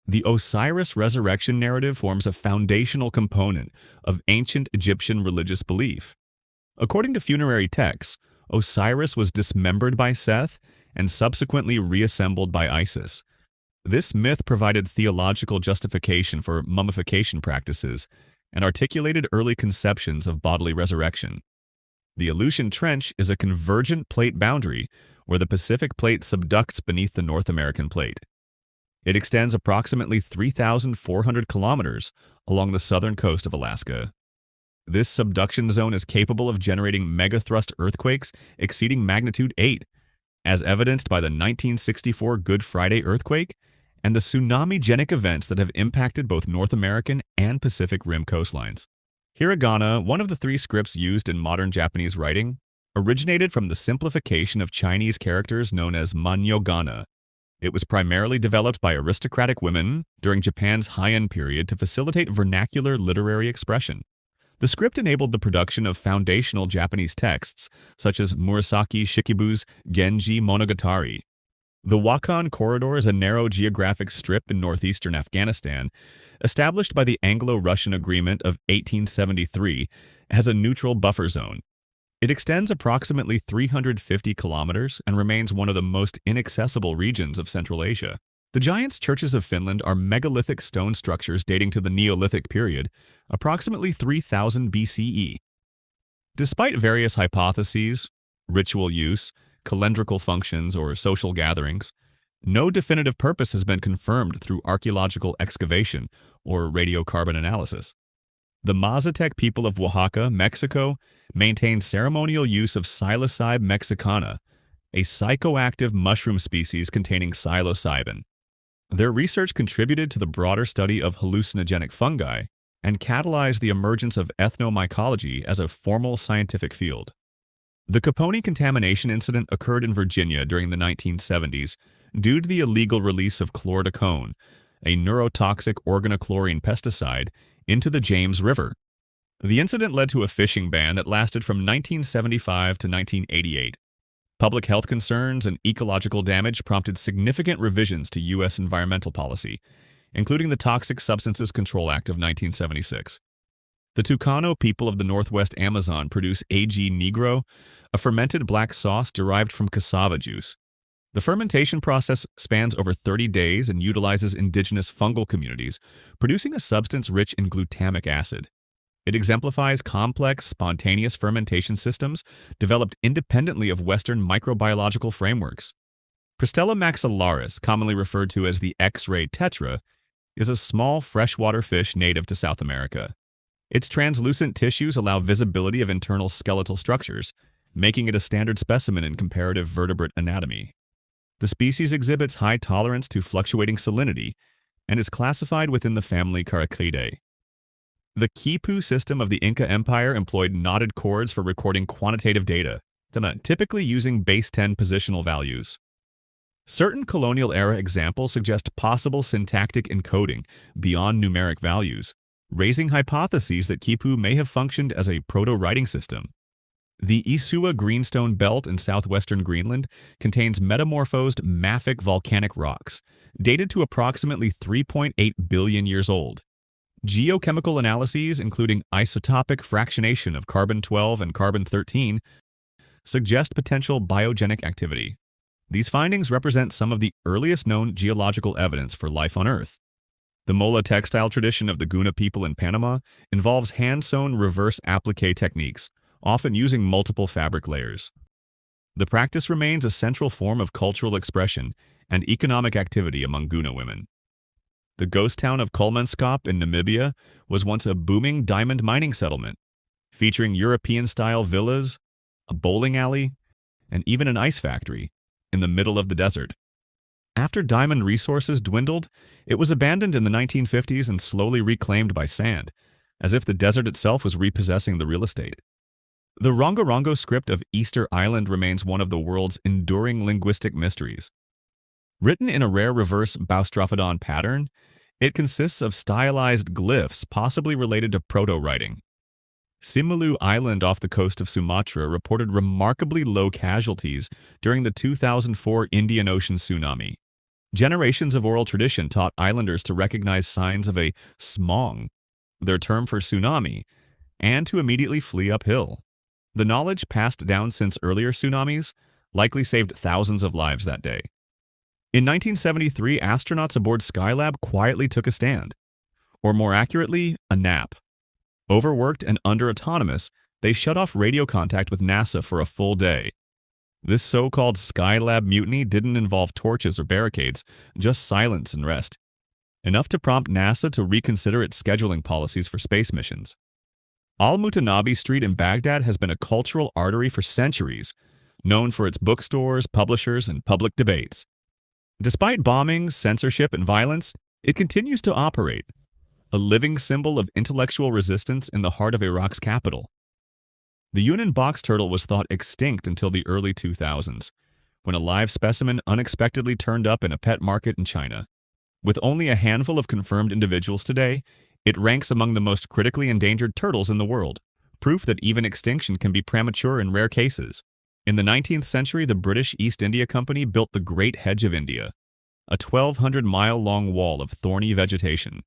The Osiris resurrection narrative forms a foundational component of ancient Egyptian religious belief. According to funerary texts, Osiris was dismembered by Seth and subsequently reassembled by Isis. This myth provided theological justification for mummification practices and articulated early conceptions of bodily resurrection. The Aleutian Trench is a convergent plate boundary where the Pacific Plate subducts beneath the North American Plate. It extends approximately 3,400 kilometers along the southern coast of Alaska. This subduction zone is capable of generating megathrust earthquakes exceeding magnitude 8, as evidenced by the 1964 Good Friday earthquake and the tsunami-genic events that have impacted both North American and Pacific Rim coastlines. Hiragana, one of the 3 scripts used in modern Japanese writing, originated from the simplification of Chinese characters known as Manyogana. It was primarily developed by aristocratic women during Japan's Heian period to facilitate vernacular literary expression. The script enabled the production of foundational Japanese texts, such as Murasaki Shikibu's Genji Monogatari. The Wakhan Corridor is a narrow geographic strip in northeastern Afghanistan, established by the Anglo-Russian Agreement of 1873 as a neutral buffer zone. It extends approximately 350 kilometers and remains one of the most inaccessible regions of Central Asia. The Giants Churches of Finland are megalithic stone structures dating to the Neolithic period, approximately 3000 BCE. Despite various hypotheses, ritual use, calendrical functions, or social gatherings, no definitive purpose has been confirmed through archaeological excavation or radiocarbon analysis. The Mazatec people of Oaxaca, Mexico, maintain ceremonial use of Psilocybe mexicana, a psychoactive mushroom species containing psilocybin. Their research contributed to the broader study of hallucinogenic fungi and catalyzed the emergence of ethnomycology as a formal scientific field. The Capone contamination incident occurred in Virginia during the 1970s due to the illegal release of chlordacone, a neurotoxic organochlorine pesticide, into the James River. The incident led to a fishing ban that lasted from 1975 to 1988. Public health concerns and ecological damage prompted significant revisions to U.S. environmental policy, including the Toxic Substances Control Act of 1976. The Tucano people of the northwest Amazon produce AG negro, a fermented black sauce derived from cassava juice. The fermentation process spans over 30 days and utilizes indigenous fungal communities, producing a substance rich in glutamic acid. It exemplifies complex, spontaneous fermentation systems developed independently of Western microbiological frameworks. Pristella maxillaris, commonly referred to as the X-ray tetra, is a small freshwater fish native to South America. Its translucent tissues allow visibility of internal skeletal structures, making it a standard specimen in comparative vertebrate anatomy. The species exhibits high tolerance to fluctuating salinity and is classified within the family Caracridae. The Quipu system of the Inca Empire employed knotted cords for recording quantitative data, typically using base 10 positional values. Certain colonial-era examples suggest possible syntactic encoding beyond numeric values, raising hypotheses that Quipu may have functioned as a proto-writing system. The Isua Greenstone Belt in southwestern Greenland contains metamorphosed mafic volcanic rocks, dated to approximately 3.8 billion years old. Geochemical analyses, including isotopic fractionation of carbon-12 and carbon-13, suggest potential biogenic activity. These findings represent some of the earliest known geological evidence for life on Earth. The mola textile tradition of the Guna people in Panama involves hand-sewn reverse applique techniques, often using multiple fabric layers. The practice remains a central form of cultural expression and economic activity among Guna women. The ghost town of Kulmanskop in Namibia was once a booming diamond mining settlement, featuring European-style villas, a bowling alley, and even an ice factory in the middle of the desert. After diamond resources dwindled, it was abandoned in the 1950s and slowly reclaimed by sand, as if the desert itself was repossessing the real estate. The Rongorongo script of Easter Island remains one of the world's enduring linguistic mysteries. Written in a rare reverse Boustrophodon pattern, it consists of stylized glyphs possibly related to proto-writing. Simeulue Island off the coast of Sumatra reported remarkably low casualties during the 2004 Indian Ocean tsunami. Generations of oral tradition taught islanders to recognize signs of a smong, their term for tsunami, and to immediately flee uphill. The knowledge passed down since earlier tsunamis likely saved thousands of lives that day. In 1973, astronauts aboard Skylab quietly took a stand, or more accurately, a nap. Overworked and under-autonomous, they shut off radio contact with NASA for a full day. This so-called Skylab mutiny didn't involve torches or barricades, just silence and rest, enough to prompt NASA to reconsider its scheduling policies for space missions. Al-Mutanabi Street in Baghdad has been a cultural artery for centuries, known for its bookstores, publishers, and public debates. Despite bombings, censorship, and violence, it continues to operate, a living symbol of intellectual resistance in the heart of Iraq's capital. The Yunnan box turtle was thought extinct until the early 2000s, when a live specimen unexpectedly turned up in a pet market in China. With only a handful of confirmed individuals today, it ranks among the most critically endangered turtles in the world, proof that even extinction can be premature in rare cases. In the 19th century, the British East India Company built the Great Hedge of India, a 1,200-mile-long wall of thorny vegetation.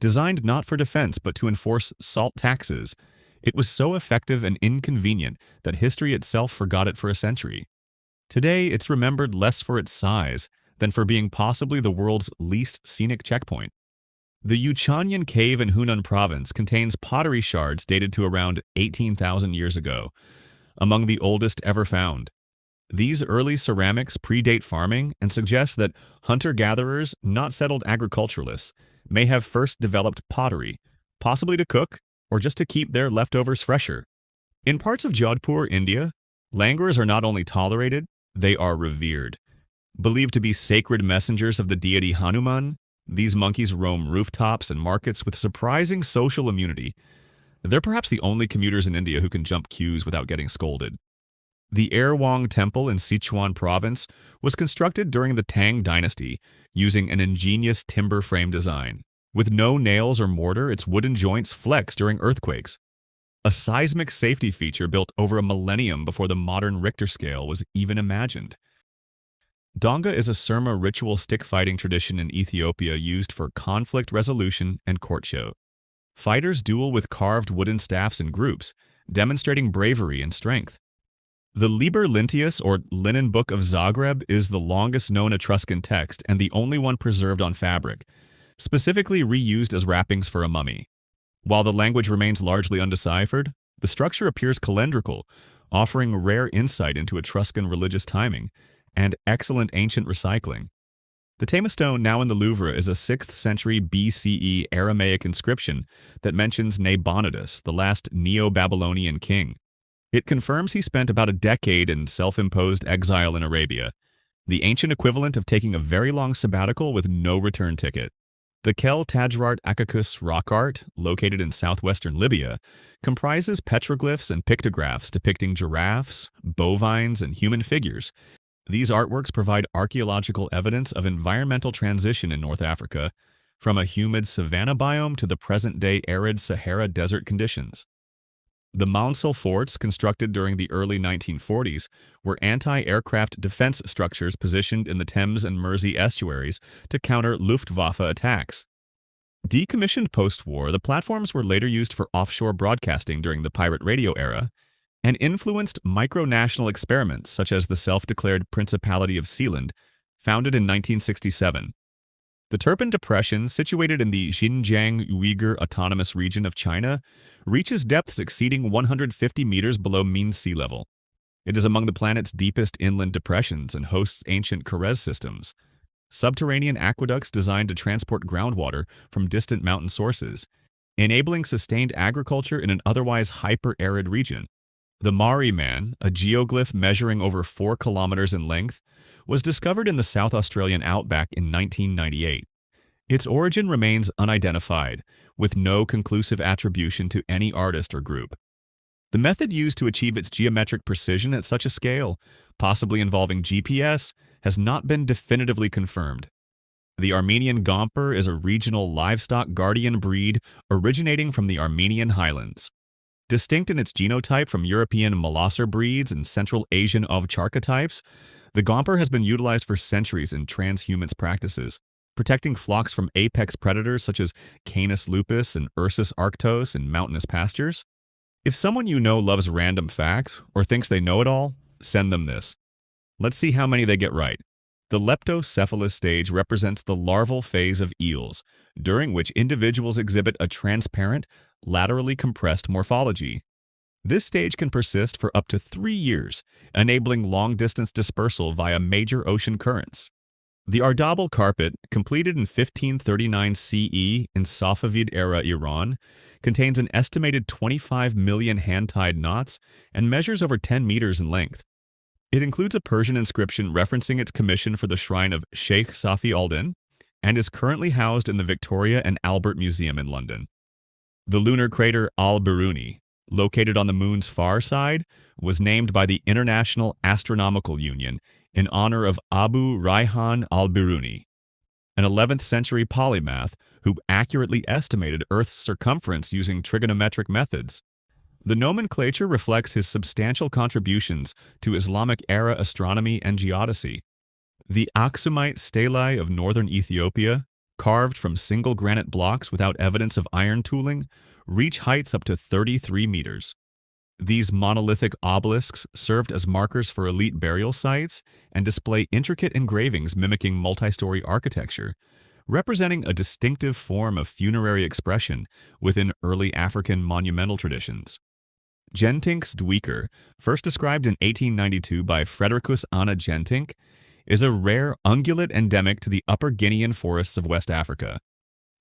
Designed not for defense but to enforce salt taxes, it was so effective and inconvenient that history itself forgot it for a century. Today, it's remembered less for its size than for being possibly the world's least scenic checkpoint. The Yuchanyan Cave in Hunan Province contains pottery shards dated to around 18,000 years ago, among the oldest ever found. These early ceramics predate farming and suggest that hunter-gatherers, not settled agriculturalists, may have first developed pottery, possibly to cook or just to keep their leftovers fresher. In parts of Jodhpur, India, langurs are not only tolerated, they are revered. Believed to be sacred messengers of the deity Hanuman, these monkeys roam rooftops and markets with surprising social immunity. They're perhaps the only commuters in India who can jump queues without getting scolded. The Erewhong Temple in Sichuan Province was constructed during the Tang Dynasty using an ingenious timber frame design. With no nails or mortar, its wooden joints flex during earthquakes. a seismic safety feature built over a millennium before the modern Richter scale was even imagined. Donga is a Surma ritual stick-fighting tradition in Ethiopia used for conflict resolution and courtship. Fighters duel with carved wooden staffs in groups, demonstrating bravery and strength. The Liber Linteus, or Linen Book of Zagreb, is the longest known Etruscan text and the only one preserved on fabric, specifically reused as wrappings for a mummy. While the language remains largely undeciphered, the structure appears calendrical, offering rare insight into Etruscan religious timing and excellent ancient recycling. The Tama stone now in the Louvre is a 6th century BCE Aramaic inscription that mentions Nabonidus, the last Neo-Babylonian king. It confirms he spent about a decade in self-imposed exile in Arabia, the ancient equivalent of taking a very long sabbatical with no return ticket. The Kel Tajrart Akakus rock art, located in southwestern Libya, comprises petroglyphs and pictographs depicting giraffes, bovines, and human figures. These artworks provide archaeological evidence of environmental transition in North Africa, from a humid savanna biome to the present-day arid Sahara desert conditions. The Mounsel forts, constructed during the early 1940s, were anti-aircraft defense structures positioned in the Thames and Mersey estuaries to counter Luftwaffe attacks. Decommissioned post-war, the platforms were later used for offshore broadcasting during the pirate radio era, and influenced micro-national experiments such as the self-declared Principality of Sealand, founded in 1967. The Turpan Depression, situated in the Xinjiang Uyghur Autonomous Region of China, reaches depths exceeding 150 meters below mean sea level. It is among the planet's deepest inland depressions and hosts ancient Karez systems, subterranean aqueducts designed to transport groundwater from distant mountain sources, enabling sustained agriculture in an otherwise hyper-arid region. The Mari Man, a geoglyph measuring over 4 kilometers in length, was discovered in the South Australian outback in 1998. Its origin remains unidentified, with no conclusive attribution to any artist or group. The method used to achieve its geometric precision at such a scale, possibly involving GPS, has not been definitively confirmed. The Armenian Gomper is a regional livestock guardian breed originating from the Armenian highlands. Distinct in its genotype from European Molosser breeds and Central Asian Ovcharka types, the Gomper has been utilized for centuries in transhumance practices, protecting flocks from apex predators such as Canis lupus and Ursus arctos in mountainous pastures. If someone you know loves random facts or thinks they know it all, send them this. Let's see how many they get right. The leptocephalus stage represents the larval phase of eels, during which individuals exhibit a transparent, laterally compressed morphology. This stage can persist for up to 3 years, enabling long-distance dispersal via major ocean currents. The Ardabal carpet, completed in 1539 CE in Safavid-era Iran, contains an estimated 25 million hand-tied knots and measures over 10 meters in length. It includes a Persian inscription referencing its commission for the shrine of Sheikh Safi al-Din and is currently housed in the Victoria and Albert Museum in London. The lunar crater Al-Biruni, located on the Moon's far side, was named by the International Astronomical Union in honor of Abu Rayhan al-Biruni, an 11th century polymath who accurately estimated Earth's circumference using trigonometric methods. The nomenclature reflects his substantial contributions to Islamic-era astronomy and geodesy. The Aksumite stelae of northern Ethiopia, carved from single granite blocks without evidence of iron tooling, reach heights up to 33 meters. These monolithic obelisks served as markers for elite burial sites and display intricate engravings mimicking multi-story architecture, representing a distinctive form of funerary expression within early African monumental traditions. Gentink's Dweeker, first described in 1892 by Fredericus Anna Gentink, is a rare ungulate endemic to the upper Guinean forests of West Africa.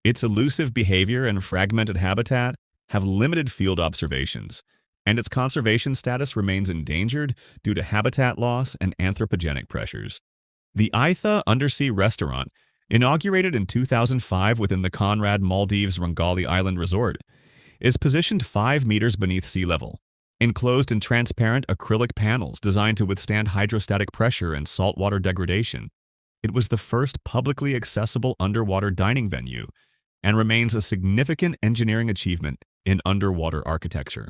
Its elusive behavior and fragmented habitat have limited field observations, and its conservation status remains endangered due to habitat loss and anthropogenic pressures. The Aitha Undersea Restaurant, inaugurated in 2005 within the Conrad Maldives Rangali Island Resort, is positioned 5 meters beneath sea level, enclosed in transparent acrylic panels designed to withstand hydrostatic pressure and saltwater degradation. It was the first publicly accessible underwater dining venue and remains a significant engineering achievement in underwater architecture.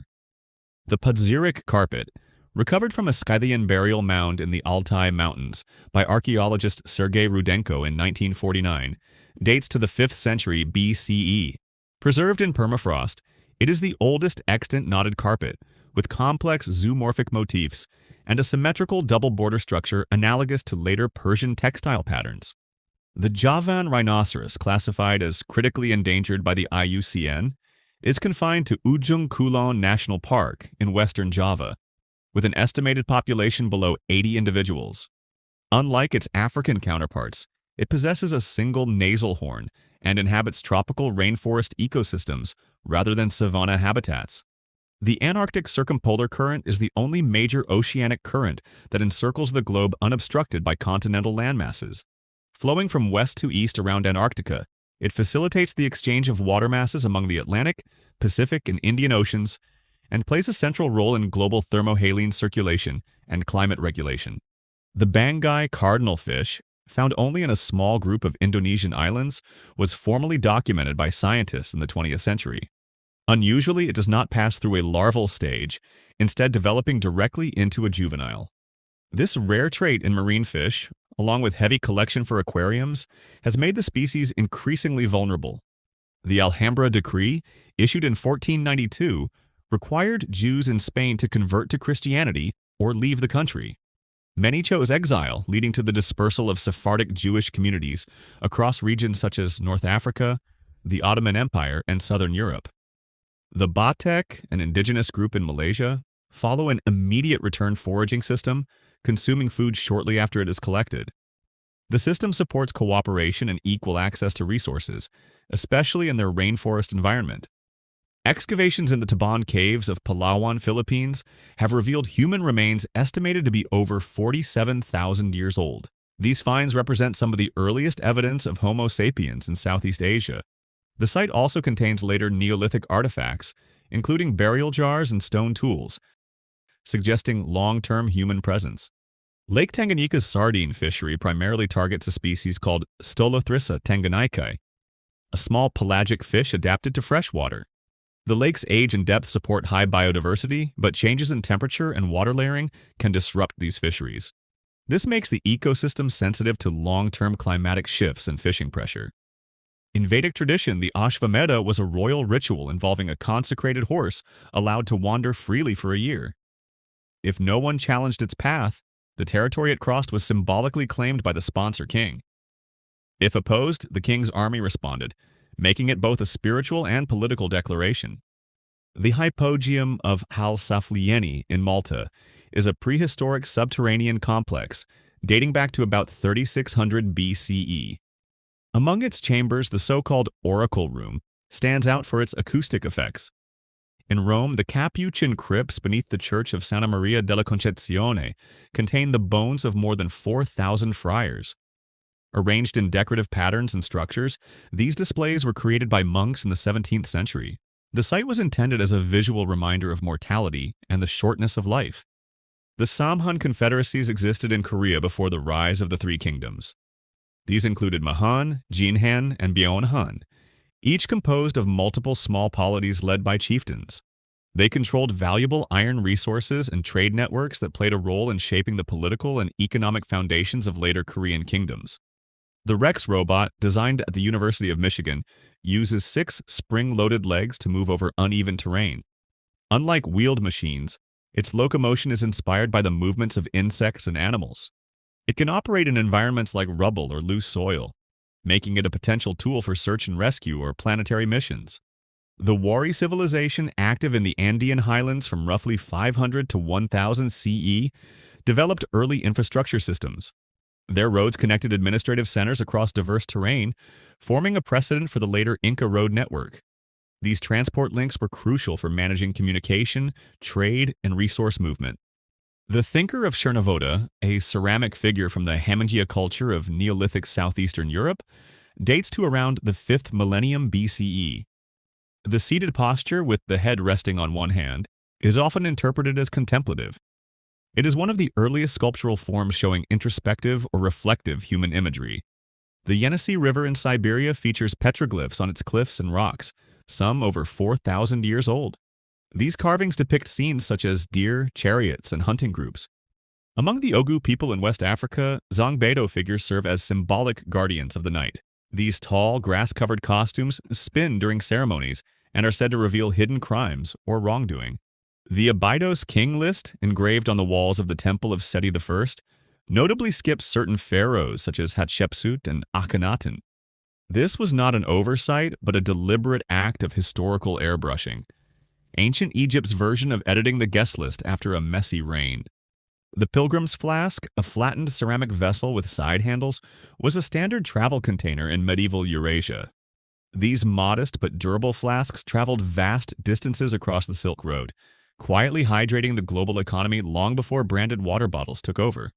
The Podziric carpet, recovered from a Scythian burial mound in the Altai Mountains by archaeologist Sergei Rudenko in 1949, dates to the 5th century BCE. Preserved in permafrost, it is the oldest extant knotted carpet, with complex zoomorphic motifs and a symmetrical double border structure analogous to later Persian textile patterns. The Javan rhinoceros, classified as critically endangered by the IUCN, is confined to Ujung Kulon National Park in western Java, with an estimated population below 80 individuals. Unlike its African counterparts, it possesses a single nasal horn and inhabits tropical rainforest ecosystems rather than savanna habitats. The Antarctic Circumpolar Current is the only major oceanic current that encircles the globe unobstructed by continental landmasses. Flowing from west to east around Antarctica, it facilitates the exchange of water masses among the Atlantic, Pacific, and Indian Oceans, and plays a central role in global thermohaline circulation and climate regulation. The Banggai cardinal fish, found only in a small group of Indonesian islands, was formally documented by scientists in the 20th century. Unusually, it does not pass through a larval stage, instead developing directly into a juvenile. This rare trait in marine fish, along with heavy collection for aquariums, has made the species increasingly vulnerable. The Alhambra Decree, issued in 1492, required Jews in Spain to convert to Christianity or leave the country. Many chose exile, leading to the dispersal of Sephardic Jewish communities across regions such as North Africa, the Ottoman Empire, and southern Europe. The Batek, an indigenous group in Malaysia, follow an immediate return foraging system, consuming food shortly after it is collected. The system supports cooperation and equal access to resources, especially in their rainforest environment. Excavations in the Taban caves of Palawan, Philippines, have revealed human remains estimated to be over 47,000 years old. These finds represent some of the earliest evidence of Homo sapiens in Southeast Asia. The site also contains later Neolithic artifacts, including burial jars and stone tools, suggesting long-term human presence. Lake Tanganyika's sardine fishery primarily targets a species called Stolothrissa tanganyikae, a small pelagic fish adapted to freshwater. The lake's age and depth support high biodiversity, but changes in temperature and water layering can disrupt these fisheries. This makes the ecosystem sensitive to long-term climatic shifts and fishing pressure. In Vedic tradition, the Ashvamedha was a royal ritual involving a consecrated horse allowed to wander freely for a year. If no one challenged its path, the territory it crossed was symbolically claimed by the sponsor king. If opposed, the king's army responded, making it both a spiritual and political declaration. The Hypogeum of Halsaflieni in Malta is a prehistoric subterranean complex dating back to about 3600 BCE. Among its chambers, the so-called Oracle Room stands out for its acoustic effects. In Rome, the Capuchin crypts beneath the Church of Santa Maria della Concezione contain the bones of more than 4,000 friars. Arranged in decorative patterns and structures, these displays were created by monks in the 17th century. The site was intended as a visual reminder of mortality and the shortness of life. The Samhan confederacies existed in Korea before the rise of the Three Kingdoms. These included Mahan, Jinhan, and Byeonhan, each composed of multiple small polities led by chieftains. They controlled valuable iron resources and trade networks that played a role in shaping the political and economic foundations of later Korean kingdoms. The Rex robot, designed at the University of Michigan, uses 6 spring-loaded legs to move over uneven terrain. Unlike wheeled machines, its locomotion is inspired by the movements of insects and animals. It can operate in environments like rubble or loose soil, making it a potential tool for search and rescue or planetary missions. The Wari civilization, active in the Andean highlands from roughly 500 to 1000 CE, developed early infrastructure systems. Their roads connected administrative centers across diverse terrain, forming a precedent for the later Inca road network. These transport links were crucial for managing communication, trade, and resource movement. The Thinker of Chernavoda, a ceramic figure from the Hamangia culture of Neolithic southeastern Europe, dates to around the 5th millennium BCE. The seated posture, with the head resting on one hand, is often interpreted as contemplative. It is one of the earliest sculptural forms showing introspective or reflective human imagery. The Yenisei River in Siberia features petroglyphs on its cliffs and rocks, some over 4,000 years old. These carvings depict scenes such as deer, chariots, and hunting groups. Among the Ogu people in West Africa, Zongbedo figures serve as symbolic guardians of the night. These tall, grass-covered costumes spin during ceremonies and are said to reveal hidden crimes or wrongdoing. The Abydos king list, engraved on the walls of the Temple of Seti I, notably skips certain pharaohs such as Hatshepsut and Akhenaten. This was not an oversight, but a deliberate act of historical airbrushing. Ancient Egypt's version of editing the guest list after a messy reign. The pilgrim's flask, a flattened ceramic vessel with side handles, was a standard travel container in medieval Eurasia. These modest but durable flasks traveled vast distances across the Silk Road, quietly hydrating the global economy long before branded water bottles took over.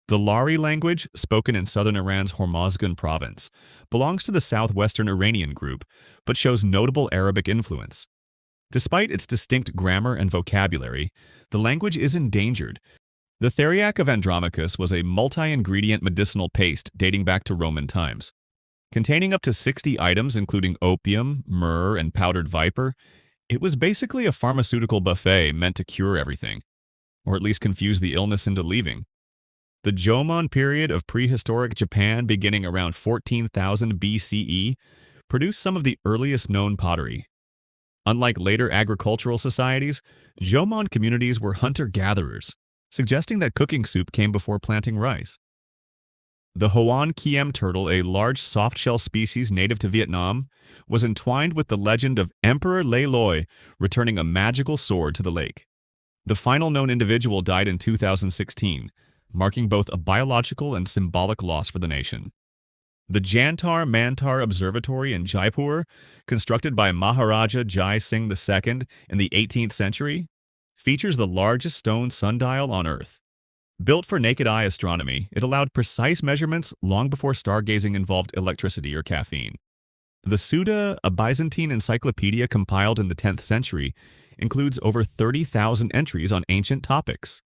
The Lari language, spoken in southern Iran's Hormozgan province, belongs to the southwestern Iranian group, but shows notable Arabic influence. Despite its distinct grammar and vocabulary, the language is endangered. The theriac of Andromachus was a multi-ingredient medicinal paste dating back to Roman times. Containing up to 60 items including opium, myrrh, and powdered viper, it was basically a pharmaceutical buffet meant to cure everything, or at least confuse the illness into leaving. The Jomon period of prehistoric Japan beginning around 14,000 BCE produced some of the earliest known pottery. Unlike later agricultural societies, Jomon communities were hunter-gatherers, suggesting that cooking soup came before planting rice. The Hoan Kiem turtle, a large soft-shell species native to Vietnam, was entwined with the legend of Emperor Lê Loi returning a magical sword to the lake. The final known individual died in 2016, marking both a biological and symbolic loss for the nation. The Jantar Mantar Observatory in Jaipur, constructed by Maharaja Jai Singh II in the 18th century, features the largest stone sundial on Earth. Built for naked-eye astronomy, it allowed precise measurements long before stargazing involved electricity or caffeine. The Suda, a Byzantine encyclopedia compiled in the 10th century, includes over 30,000 entries on ancient topics.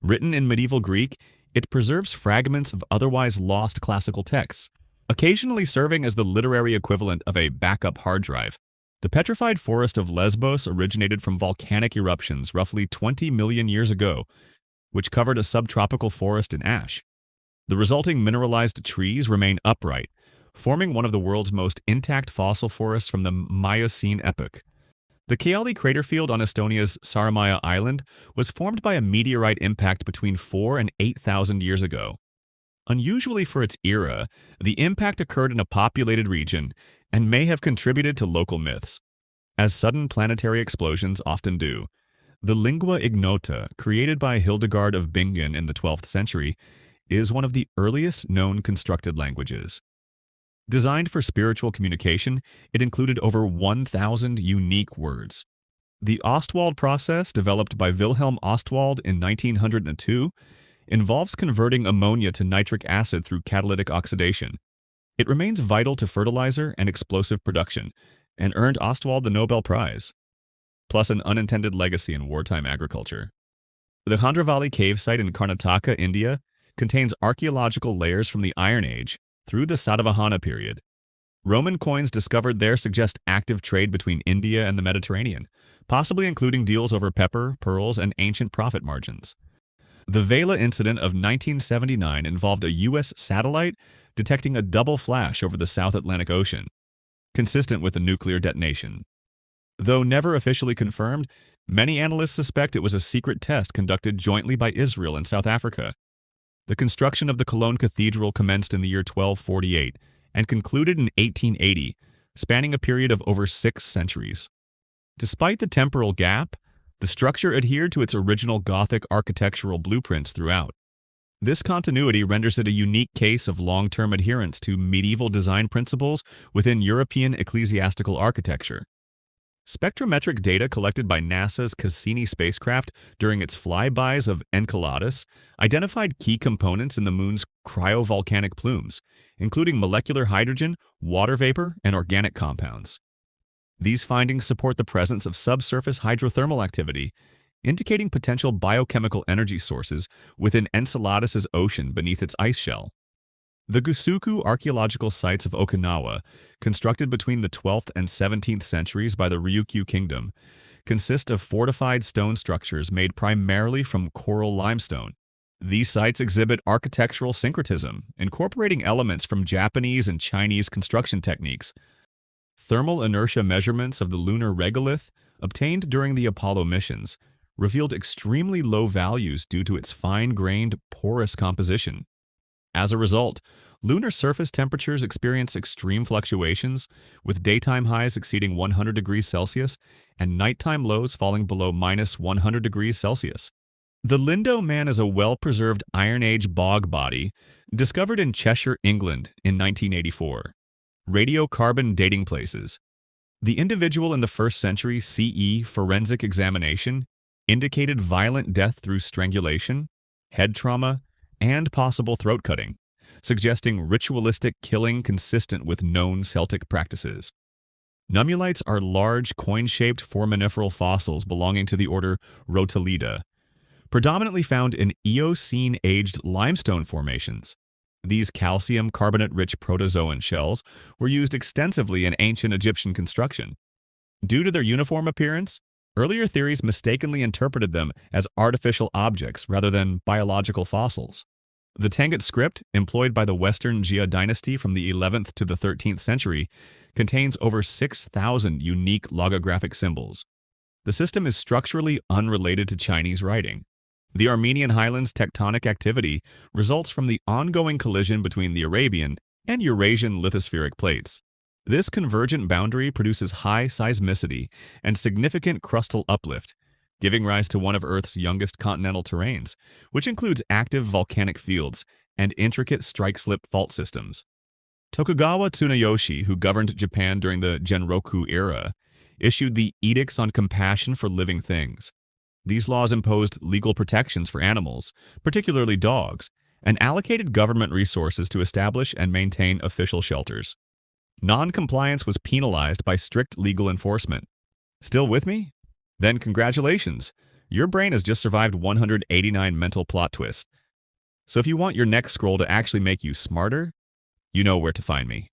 Written in medieval Greek, it preserves fragments of otherwise lost classical texts, occasionally serving as the literary equivalent of a backup hard drive. The petrified forest of Lesbos originated from volcanic eruptions roughly 20 million years ago, which covered a subtropical forest in ash. The resulting mineralized trees remain upright, forming one of the world's most intact fossil forests from the Miocene epoch. The Keali crater field on Estonia's Saaremaa Island was formed by a meteorite impact between 4,000 and 8,000 years ago. Unusually for its era, the impact occurred in a populated region and may have contributed to local myths. As sudden planetary explosions often do, the lingua ignota, created by Hildegard of Bingen in the 12th century, is one of the earliest known constructed languages. Designed for spiritual communication, it included over 1,000 unique words. The Ostwald process, developed by Wilhelm Ostwald in 1902, involves converting ammonia to nitric acid through catalytic oxidation. It remains vital to fertilizer and explosive production, and earned Ostwald the Nobel Prize, plus an unintended legacy in wartime agriculture. The Handravali cave site in Karnataka, India, contains archaeological layers from the Iron Age through the Satavahana period. Roman coins discovered there suggest active trade between India and the Mediterranean, possibly including deals over pepper, pearls, and ancient profit margins. The Vela incident of 1979 involved a U.S. satellite detecting a double flash over the South Atlantic Ocean, consistent with a nuclear detonation. Though never officially confirmed, many analysts suspect it was a secret test conducted jointly by Israel and South Africa. The construction of the Cologne Cathedral commenced in the year 1248 and concluded in 1880, spanning a period of over 6 centuries. Despite the temporal gap, the structure adhered to its original Gothic architectural blueprints throughout. This continuity renders it a unique case of long-term adherence to medieval design principles within European ecclesiastical architecture. Spectrometric data collected by NASA's Cassini spacecraft during its flybys of Enceladus identified key components in the moon's cryovolcanic plumes, including molecular hydrogen, water vapor, and organic compounds. These findings support the presence of subsurface hydrothermal activity, indicating potential biochemical energy sources within Enceladus's ocean beneath its ice shell. The Gusuku archaeological sites of Okinawa, constructed between the 12th and 17th centuries by the Ryukyu Kingdom, consist of fortified stone structures made primarily from coral limestone. These sites exhibit architectural syncretism, incorporating elements from Japanese and Chinese construction techniques. Thermal inertia measurements of the lunar regolith, obtained during the Apollo missions, revealed extremely low values due to its fine-grained, porous composition. As a result, lunar surface temperatures experience extreme fluctuations, with daytime highs exceeding 100 degrees Celsius and nighttime lows falling below minus 100 degrees Celsius. The Lindo Man is a well-preserved Iron Age bog body discovered in Cheshire, England in 1984. Radiocarbon dating places. The individual in the 1st century CE forensic examination indicated violent death through strangulation, head trauma, and possible throat cutting, suggesting ritualistic killing consistent with known Celtic practices. Nummulites are large, coin-shaped foraminiferal fossils belonging to the order Rotulida, predominantly found in Eocene-aged limestone formations. These calcium carbonate-rich protozoan shells were used extensively in ancient Egyptian construction. Due to their uniform appearance, earlier theories mistakenly interpreted them as artificial objects rather than biological fossils. The Tangut script, employed by the Western Jia dynasty from the 11th to the 13th century, contains over 6,000 unique logographic symbols. The system is structurally unrelated to Chinese writing. The Armenian highlands tectonic activity results from the ongoing collision between the Arabian and Eurasian lithospheric plates. This convergent boundary produces high seismicity and significant crustal uplift, giving rise to one of Earth's youngest continental terrains, which includes active volcanic fields and intricate strike-slip fault systems. Tokugawa Tsunayoshi, who governed Japan during the Genroku era, issued the Edicts on Compassion for Living Things. These laws imposed legal protections for animals, particularly dogs, and allocated government resources to establish and maintain official shelters. Non-compliance was penalized by strict legal enforcement. Still with me? Then congratulations! Your brain has just survived 189 mental plot twists. So if you want your next scroll to actually make you smarter, you know where to find me.